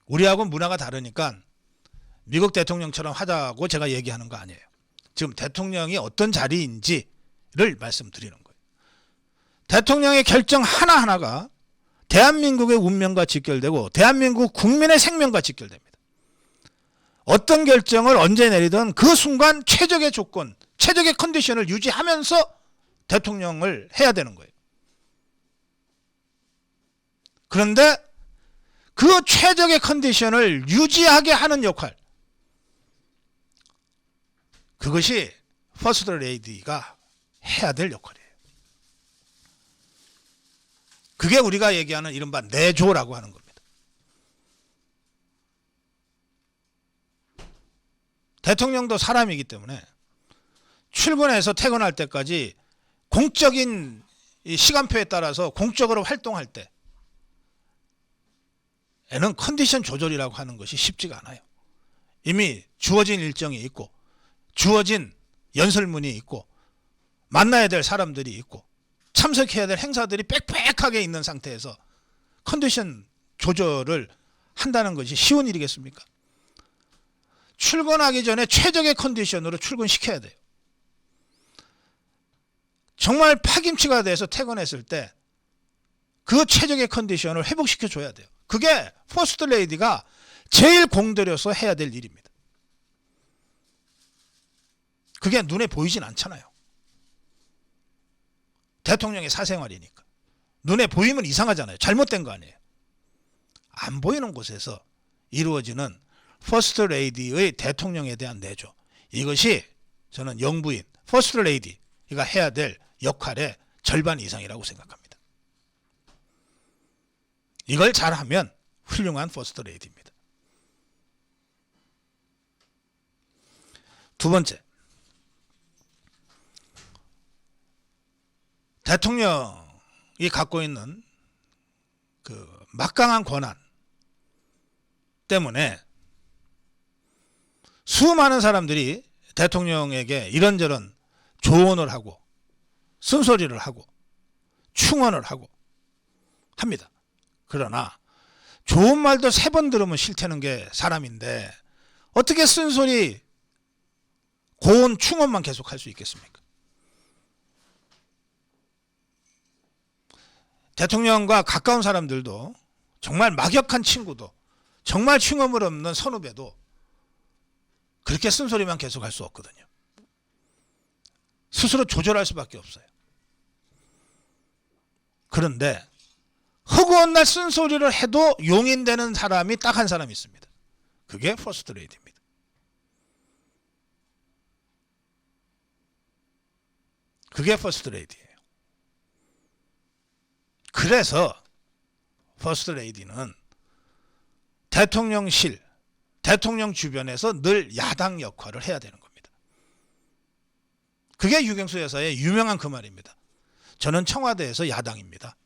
우리하고 문화가 다르니까 미국 대통령처럼 하자고 제가 얘기하는 거 아니에요. 지금 대통령이 어떤 자리인지를 말씀드리는 거예요. 대통령의 결정 하나하나가 대한민국의 운명과 직결되고 대한민국 국민의 생명과 직결됩니다. 어떤 결정을 언제 내리든 그 순간 최적의 조건, 최적의 컨디션을 유지하면서 대통령을 해야 되는 거예요. 그런데 그 최적의 컨디션을 유지하게 하는 역할, 그것이 퍼스트 레이디가 해야 될 역할이에요. 그게 우리가 얘기하는 이른바 내조라고 하는 겁니다. 대통령도 사람이기 때문에 출근해서 퇴근할 때까지 공적인 시간표에 따라서 공적으로 활동할 때에는 컨디션 조절이라고 하는 것이 쉽지가 않아요. 이미 주어진 일정이 있고 주어진 연설문이 있고 만나야 될 사람들이 있고 참석해야 될 행사들이 빽빽하게 있는 상태에서 컨디션 조절을 한다는 것이 쉬운 일이겠습니까? 출근하기 전에 최적의 컨디션으로 출근시켜야 돼요. 정말 파김치가 돼서 퇴근했을 때 그 최적의 컨디션을 회복시켜 줘야 돼요. 그게 퍼스트 레이디가 제일 공들여서 해야 될 일입니다. 그게 눈에 보이진 않잖아요. 대통령의 사생활이니까. 눈에 보이면 이상하잖아요. 잘못된 거 아니에요. 안 보이는 곳에서 이루어지는 퍼스트 레이디의 대통령에 대한 내조. 이것이 저는 영부인, 퍼스트 레이디가 해야 될 역할의 절반 이상이라고 생각합니다. 이걸 잘하면 훌륭한 퍼스트 레이디입니다. 두 번째, 대통령이 갖고 있는 그 막강한 권한 때문에 수많은 사람들이 대통령에게 이런저런 조언을 하고 쓴소리를 하고 충언을 하고 합니다. 그러나 좋은 말도 3번 들으면 싫다는 게 사람인데 어떻게 쓴소리, 고언, 충언만 계속 할 수 있겠습니까? 대통령과 가까운 사람들도 정말 막역한 친구도 정말 층엄을 없는 선후배도 그렇게 쓴소리만 계속 할 수 없거든요. 스스로 조절할 수밖에 없어요. 그런데 허구한 날 쓴소리를 해도 용인되는 사람이 딱 한 사람 있습니다. 그게 퍼스트 레이디입니다. 그게 퍼스트 레이디예요. 그래서 퍼스트 레이디는 대통령실, 대통령 주변에서 늘 야당 역할을 해야 되는 겁니다. 그게 유경수 여사의 유명한 그 말입니다. 저는 청와대에서 야당입니다.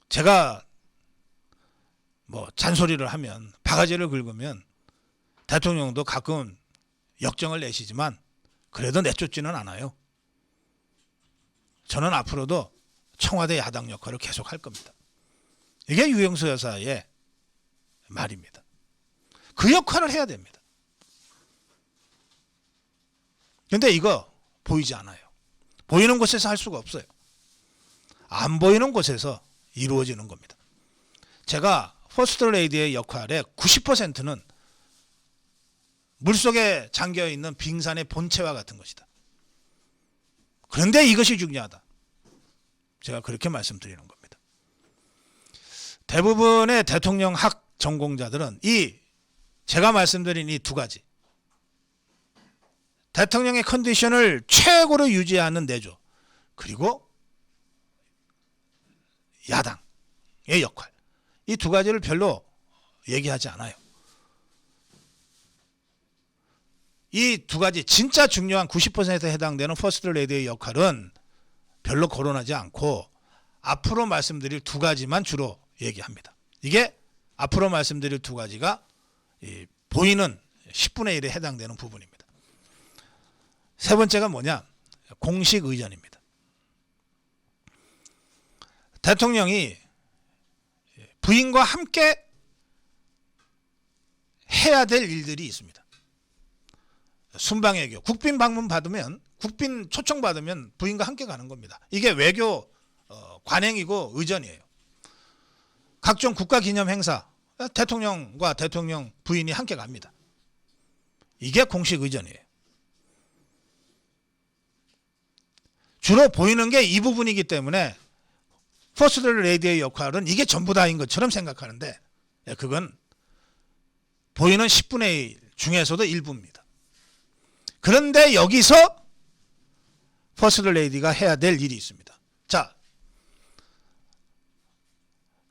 제가 뭐 잔소리를 하면, 바가지를 긁으면 대통령도 가끔 역정을 내시지만 그래도 내쫓지는 않아요. 저는 앞으로도 청와대 야당 역할을 계속 할 겁니다. 이게 유경수 여사의 말입니다. 그 역할을 해야 됩니다. 근데 이거 보이지 않아요. 보이는 곳에서 할 수가 없어요. 안 보이는 곳에서 이루어지는 겁니다. 제가 퍼스트 레이디의 역할의 90%는 물속에 잠겨있는 빙산의 본체와 같은 것이다. 그런데 이것이 중요하다. 제가 그렇게 말씀드리는 겁니다. 대부분의 대통령학 전공자들은 제가 말씀드린 이 두 가지, 대통령의 컨디션을 최고로 유지하는 내조, 그리고 야당의 역할, 이 두 가지를 별로 얘기하지 않아요. 이 두 가지 진짜 중요한 90%에 해당되는 퍼스트 레이디의 역할은 별로 거론하지 않고 앞으로 말씀드릴 두 가지만 주로 얘기합니다. 이게 앞으로 말씀드릴 두 가지가 보이는 10분의 1에 해당되는 부분입니다. 세 번째가 뭐냐? 공식 의전입니다. 대통령이 부인과 함께 해야 될 일들이 있습니다. 순방외교, 국빈 방문 받으면, 국빈 초청 받으면 부인과 함께 가는 겁니다. 이게 외교 관행이고 의전이에요. 각종 국가기념 행사, 대통령과 대통령 부인이 함께 갑니다. 이게 공식 의전이에요. 주로 보이는 게 이 부분이기 때문에 퍼스트 레이디의 역할은 이게 전부 다인 것처럼 생각하는데 그건 보이는 10분의 1 중에서도 일부입니다. 그런데 여기서 퍼스트 레이디가 해야 될 일이 있습니다. 자,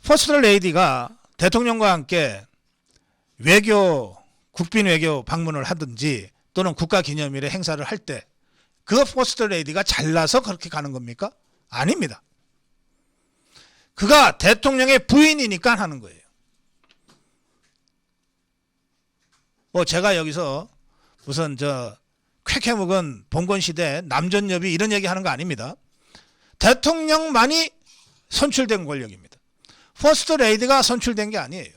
퍼스트 레이디가 대통령과 함께 국빈 외교 방문을 하든지 또는 국가기념일에 행사를 할 때 그 퍼스트 레이디가 잘나서 그렇게 가는 겁니까? 아닙니다. 그가 대통령의 부인이니까 하는 거예요. 제가 여기서 무슨 쾌쾌 묵은 봉건시대 남전여비 이런 얘기 하는 거 아닙니다. 대통령만이 선출된 권력입니다. 퍼스트 레이디가 선출된 게 아니에요.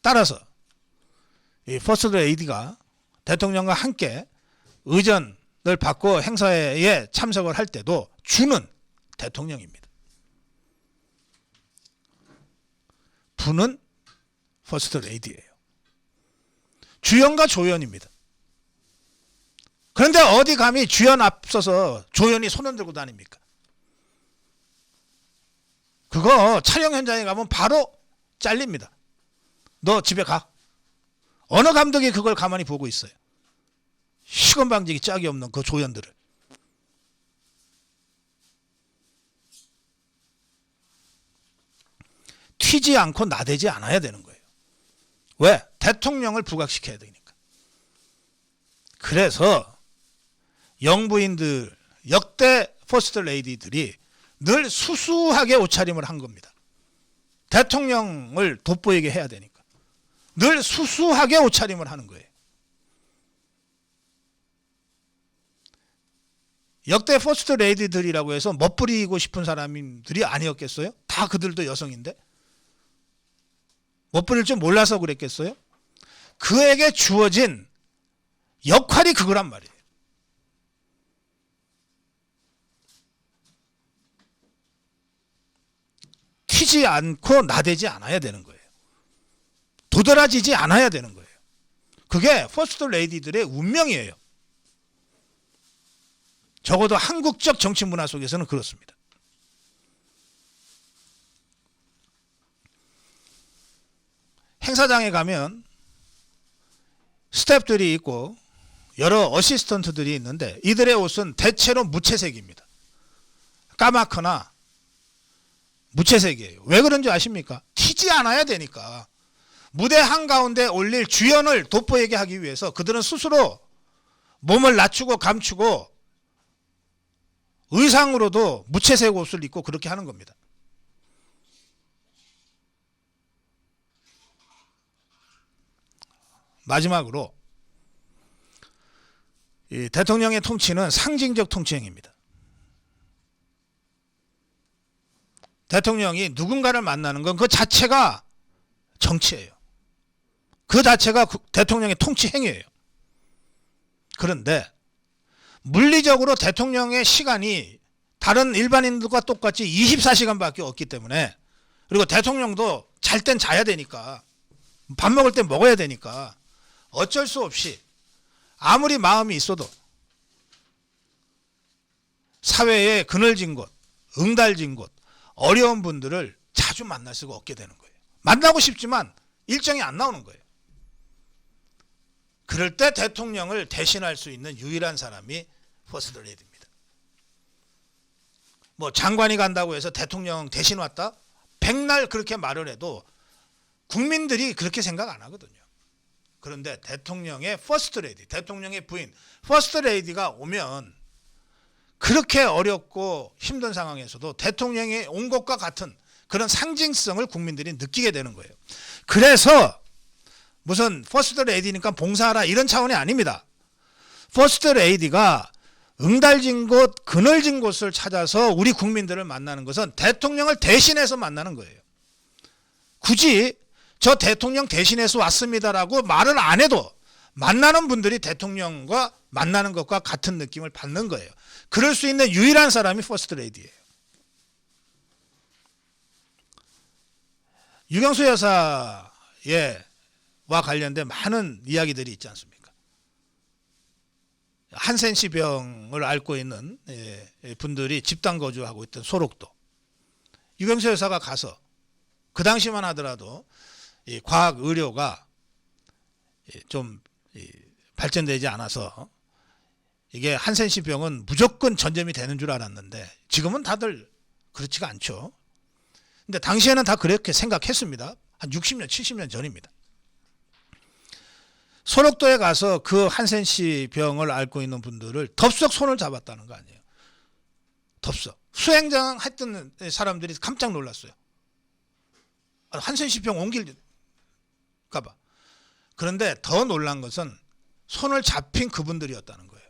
따라서 이 퍼스트 레이디가 대통령과 함께 의전을 받고 행사에 참석을 할 때도 주는 대통령입니다. 부는 퍼스트 레이디예요. 주연과 조연입니다. 그런데 어디 감히 주연 앞서서 조연이 손을 들고 다닙니까? 그거 촬영 현장에 가면 바로 잘립니다. 너 집에 가. 어느 감독이 그걸 가만히 보고 있어요. 시건방지기 짝이 없는 그 조연들을. 튀지 않고 나대지 않아야 되는 거예요. 왜? 대통령을 부각시켜야 되니까. 그래서 영부인들, 역대 퍼스트 레이디들이 늘 수수하게 옷차림을 한 겁니다. 대통령을 돋보이게 해야 되니까. 늘 수수하게 옷차림을 하는 거예요. 역대 퍼스트 레이디들이라고 해서 멋부리고 싶은 사람들이 아니었겠어요? 다 그들도 여성인데? 멋부릴 줄 몰라서 그랬겠어요? 그에게 주어진 역할이 그거란 말이에요. 튀지 않고 나대지 않아야 되는 거예요. 도드라지지 않아야 되는 거예요. 그게 퍼스트 레이디들의 운명이에요. 적어도 한국적 정치 문화 속에서는 그렇습니다. 행사장에 가면 스태프들이 있고 여러 어시스턴트들이 있는데 이들의 옷은 대체로 무채색입니다. 까맣거나 무채색이에요. 왜 그런지 아십니까? 튀지 않아야 되니까. 무대 한가운데 올릴 주연을 돋보이게 하기 위해서 그들은 스스로 몸을 낮추고 감추고 의상으로도 무채색 옷을 입고 그렇게 하는 겁니다. 마지막으로 이 대통령의 통치는 상징적 통치행위입니다. 대통령이 누군가를 만나는 건 그 자체가 정치예요. 그 자체가 대통령의 통치 행위예요. 그런데 물리적으로 대통령의 시간이 다른 일반인들과 똑같이 24시간밖에 없기 때문에, 그리고 대통령도 잘 땐 자야 되니까, 밥 먹을 땐 먹어야 되니까 어쩔 수 없이 아무리 마음이 있어도 사회에 그늘진 곳, 응달진 곳, 어려운 분들을 자주 만날 수가 없게 되는 거예요. 만나고 싶지만 일정이 안 나오는 거예요. 그럴 때 대통령을 대신할 수 있는 유일한 사람이 퍼스트 레이디입니다. 뭐 장관이 간다고 해서 대통령 대신 왔다? 백날 그렇게 말을 해도 국민들이 그렇게 생각 안 하거든요. 그런데 대통령의 퍼스트 레이디, 대통령의 부인 퍼스트 레이디가 오면 그렇게 어렵고 힘든 상황에서도 대통령이 온 것과 같은 그런 상징성을 국민들이 느끼게 되는 거예요. 그래서 무슨 퍼스트 레이디니까 봉사하라 이런 차원이 아닙니다. 퍼스트 레이디가 응달진 곳, 그늘진 곳을 찾아서 우리 국민들을 만나는 것은 대통령을 대신해서 만나는 거예요. 굳이 저 대통령 대신해서 왔습니다라고 말을 안 해도 만나는 분들이 대통령과 만나는 것과 같은 느낌을 받는 거예요. 그럴 수 있는 유일한 사람이 퍼스트 레이디예요. 유경수 여사와 관련된 많은 이야기들이 있지 않습니까? 한센시 병을 앓고 있는 분들이 집단 거주하고 있던 소록도, 유경수 여사가 가서 그 당시만 하더라도 이 과학 의료가 좀 발전되지 않아서 이게 한센시 병은 무조건 전염이 되는 줄 알았는데 지금은 다들 그렇지가 않죠. 근데 당시에는 다 그렇게 생각했습니다. 한 60년, 70년 전입니다. 소록도에 가서 그 한센시 병을 앓고 있는 분들을 덥석 손을 잡았다는 거 아니에요. 덥석. 수행장 했던 사람들이 깜짝 놀랐어요. 한센시 병 옮길까봐. 그런데 더 놀란 것은 손을 잡힌 그분들이었다는 거예요.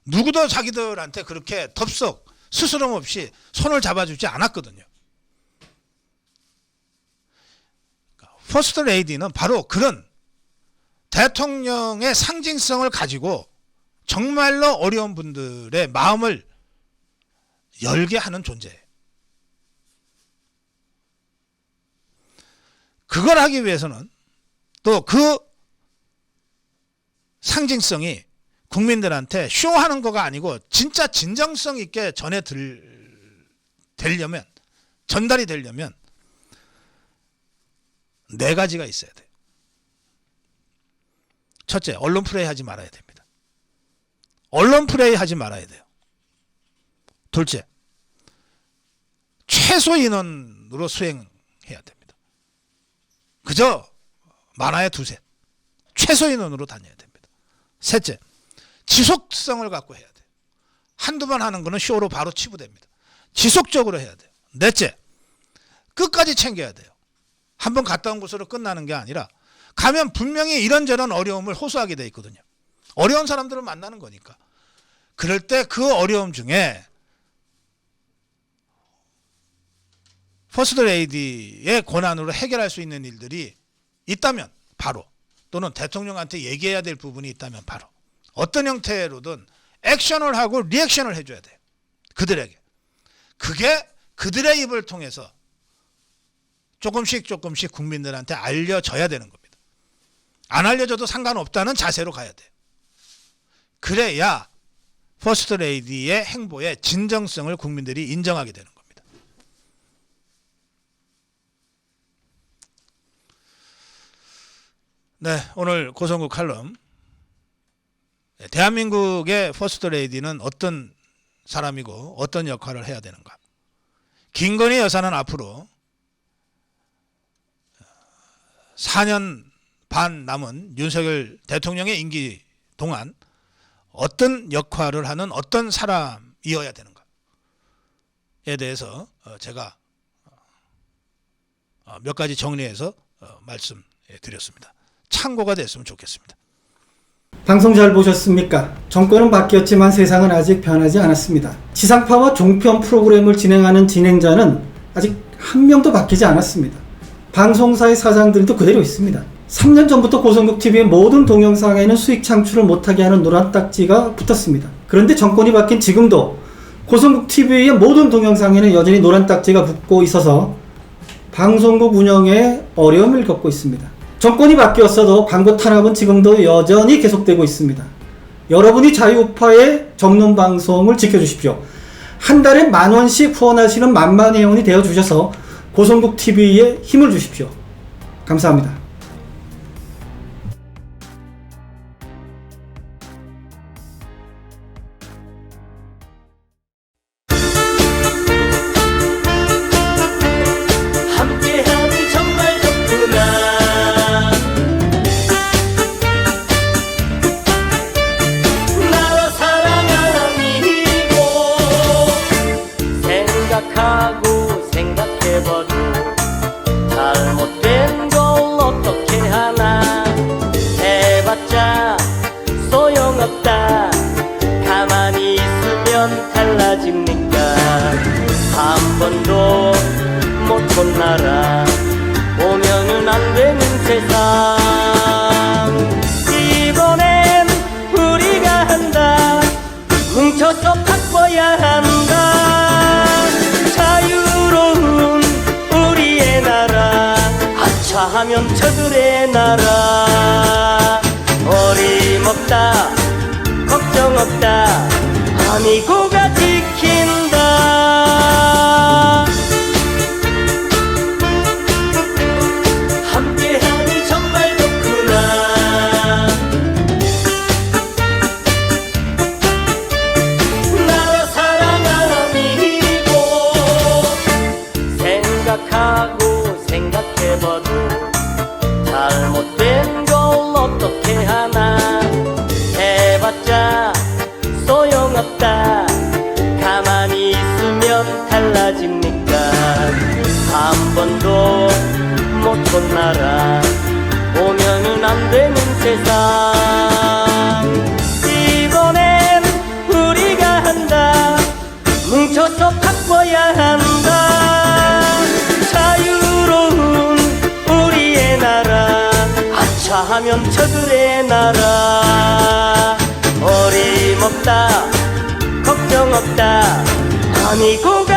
누구도 자기들한테 그렇게 덥석 스스럼 없이 손을 잡아주지 않았거든요. 퍼스트 레이디는 바로 그런 대통령의 상징성을 가지고 정말로 어려운 분들의 마음을 열게 하는 존재예요. 그걸 하기 위해서는 또 그 상징성이 국민들한테 쇼하는 거가 아니고 진짜 진정성 있게 전달이 되려면 네 가지가 있어야 돼요. 첫째, 언론 플레이 하지 말아야 됩니다. 언론 플레이 하지 말아야 돼요. 둘째, 최소 인원으로 수행해야 됩니다. 그저 많아야 두셋, 최소 인원으로 다녀야 됩니다. 셋째, 지속성을 갖고 해야 돼요. 한두 번 하는 거는 쇼로 바로 치부됩니다. 지속적으로 해야 돼요. 넷째, 끝까지 챙겨야 돼요. 한 번 갔다 온 곳으로 끝나는 게 아니라 가면 분명히 이런저런 어려움을 호소하게 돼 있거든요. 어려운 사람들을 만나는 거니까. 그럴 때 그 어려움 중에 퍼스트 레이디의 권한으로 해결할 수 있는 일들이 있다면 바로, 또는 대통령한테 얘기해야 될 부분이 있다면 바로, 어떤 형태로든 액션을 하고 리액션을 해줘야 돼요. 그들에게. 그게 그들의 입을 통해서 조금씩 국민들한테 알려져야 되는 겁니다. 안 알려져도 상관없다는 자세로 가야 돼요. 그래야 퍼스트 레이디의 행보의 진정성을 국민들이 인정하게 되는 겁니다. 네, 오늘 고성국 칼럼, 대한민국의 퍼스트 레이디는 어떤 사람이고 어떤 역할을 해야 되는가. 김건희 여사는 앞으로 4년 반 남은 윤석열 대통령의 임기 동안 어떤 역할을 하는 어떤 사람이어야 되는가에 대해서 제가 몇 가지 정리해서 말씀드렸습니다. 참고가 됐으면 좋겠습니다. 방송 잘 보셨습니까? 정권은 바뀌었지만 세상은 아직 변하지 않았습니다. 지상파와 종편 프로그램을 진행하는 진행자는 아직 한 명도 바뀌지 않았습니다. 방송사의 사장들도 그대로 있습니다. 3년 전부터 고성국TV의 모든 동영상에는 수익 창출을 못하게 하는 노란 딱지가 붙었습니다. 그런데 정권이 바뀐 지금도 고성국TV의 모든 동영상에는 여전히 노란 딱지가 붙고 있어서 방송국 운영에 어려움을 겪고 있습니다. 정권이 바뀌었어도 광고 탄압은 지금도 여전히 계속되고 있습니다. 여러분이 자유우파의 정론 방송을 지켜주십시오. 한 달에 10,000원씩 후원하시는 만만 회원이 되어주셔서 고성국TV에 힘을 주십시오. 감사합니다. 함께하니 정말 좋구나. 나라 사랑하니고 생각하고 생각해봐도 잘못된 걸 어떻게 하나. 해봤자 소용없다. 가만히 있으면 달라집니까? 한 번도 못 본 나라 오면은 안 되는 세상. 이번엔 우리가 한다. 뭉쳐서 바꿔야 한다. 자유로운 우리의 나라. 하차하면 저들의 나라. 어림없다 걱정 없다. 아미고가 지킨다. 함께하니 정말 좋구나. 나라 사랑하니고 생각하고 생각해봐도 잘못된 걸 어떻게 하나. 해봤자 소용없다. 가만히 있으면 달라집니까? 한 번도 못 본 나라 오면은 안 되는 세상. 이번엔 우리가 한다. 뭉쳐서 바꿔야 한다. 자유로운 우리의 나라. 하차하면 저들의 나라. 어림없다 걱정 없다. 아미고가